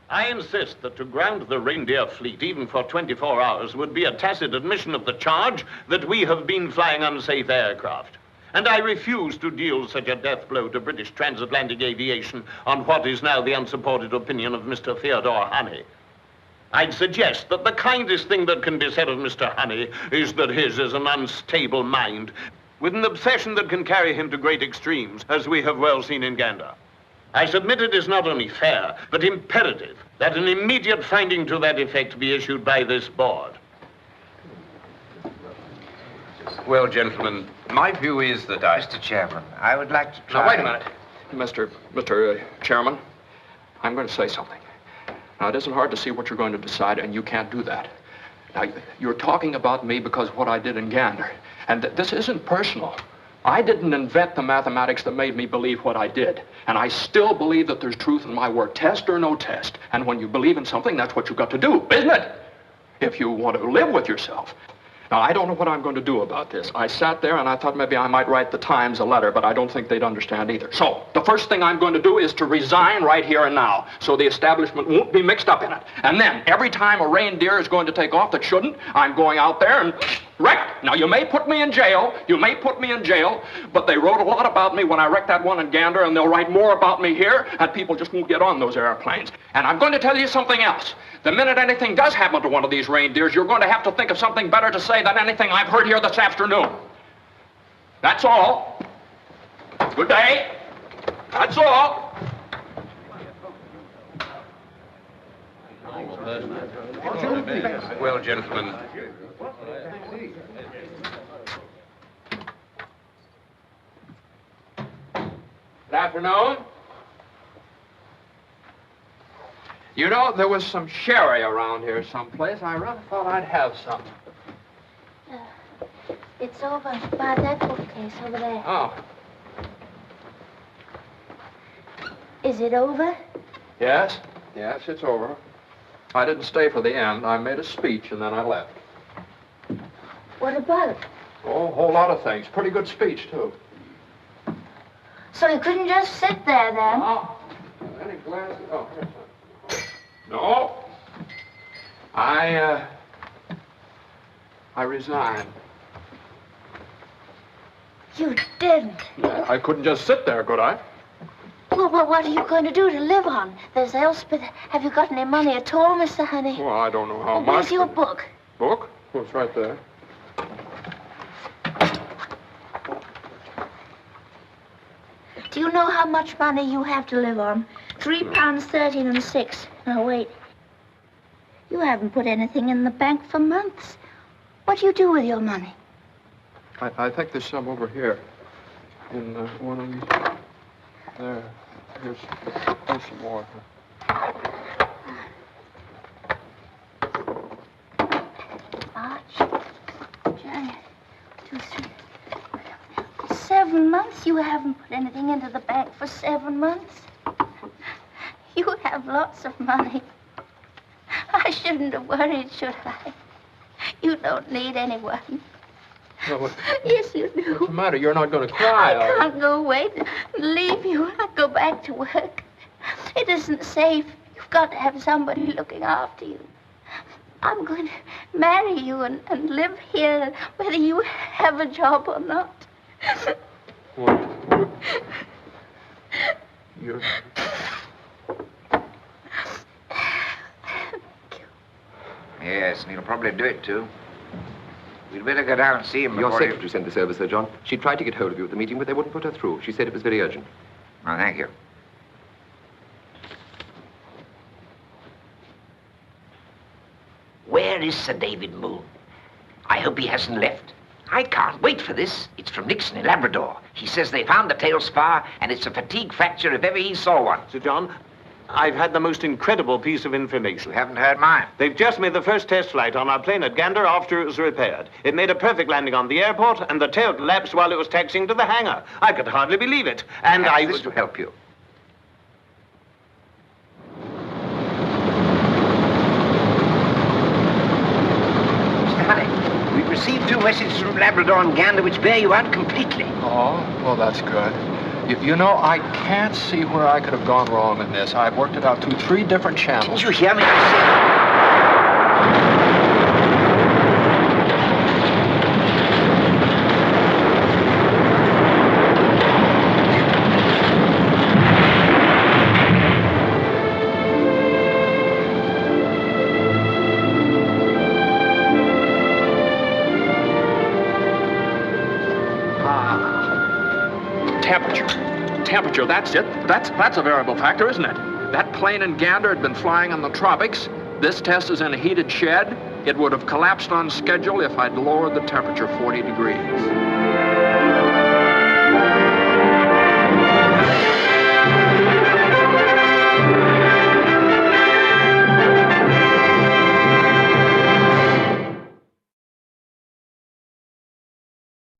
I insist that to ground the reindeer fleet even for 24 hours would be a tacit admission of the charge that we have been flying unsafe aircraft. And I refuse to deal such a death blow to British transatlantic aviation on what is now the unsupported opinion of Mr. Theodore Honey. I'd suggest that the kindest thing that can be said of Mr. Honey is that his is an unstable mind, with an obsession that can carry him to great extremes, as we have well seen in Gander. I submit it is not only fair, but imperative that an immediate finding to that effect be issued by this board. Well, gentlemen, my view is that Mr. Chairman, I would like to try... Now, wait a minute. Mr. Chairman, I'm going to say something. Now, it isn't hard to see what you're going to decide, and you can't do that. Now, you're talking about me because of what I did in Gander, and this isn't personal. I didn't invent the mathematics that made me believe what I did, and I still believe that there's truth in my work, test or no test. And when you believe in something, that's what you've got to do, isn't it? If you want to live with yourself. Now, I don't know what I'm going to do about this. I sat there and I thought maybe I might write the Times a letter, but I don't think they'd understand either. So, the first thing I'm going to do is to resign right here and now, so the establishment won't be mixed up in it. And then, every time a reindeer is going to take off that shouldn't, I'm going out there and wreck. Now, you may put me in jail, but they wrote a lot about me when I wrecked that one in Gander, and they'll write more about me here, and people just won't get on those airplanes. And I'm going to tell you something else. The minute anything does happen to one of these reindeers, you're going to have to think of something better to say than anything I've heard here this afternoon. That's all. Good day. That's all. Well, gentlemen. Good afternoon. You know, there was some sherry around here someplace. I rather thought I'd have some. It's over by that bookcase over there. Oh. Is it over? Yes, it's over. I didn't stay for the end. I made a speech and then I left. What about? Oh, a whole lot of things. Pretty good speech, too. So you couldn't just sit there, then? Oh, any glasses? Oh, here's some. No. I resigned. You didn't? Yeah, I couldn't just sit there, could I? Well, what are you going to do to live on? There's Elspeth. Have you got any money at all, Mr. Honey? Well, I don't know how much. Where's your book? Book? Well, it's right there. Do you know how much money you have to live on? £3.13 6. Now, wait. You haven't put anything in the bank for months. What do you do with your money? I think there's some over here. In one of these. There. Here's some more. March, January, 2, 3. 7 months? You haven't put anything into the bank for 7 months? You have lots of money. I shouldn't have worried, should I? You don't need anyone. No, Yes, you do. What's the matter? You're not going to cry, I can't go away and leave you. I go back to work. It isn't safe. You've got to have somebody looking after you. I'm going to marry you and live here, whether you have a job or not. What? You're... Yes, and he'll probably do it, too. We'd better go down and see him Your before secretary sent this over, Sir John. She tried to get hold of you at the meeting, but they wouldn't put her through. She said it was very urgent. Oh, thank you. Where is Sir David Moon? I hope he hasn't left. I can't wait for this. It's from Nixon in Labrador. He says they found the tail spar, and it's a fatigue fracture if ever he saw one. Sir John, I've had the most incredible piece of information. You haven't heard mine. They've just made the first test flight on our plane at Gander after it was repaired. It made a perfect landing on the airport, and the tail collapsed while it was taxiing to the hangar. I could hardly believe it. And I was to help you. Mr. Honey, we've received 2 messages from Labrador and Gander which bear you out completely. Oh, well, that's good. You know, I can't see where I could have gone wrong in this. I've worked it out through 3 different channels. Didn't you hear me? I said... Temperature. Temperature, that's it. That's a variable factor, isn't it? That plane in Gander had been flying in the tropics. This test is in a heated shed. It would have collapsed on schedule if I'd lowered the temperature 40 degrees.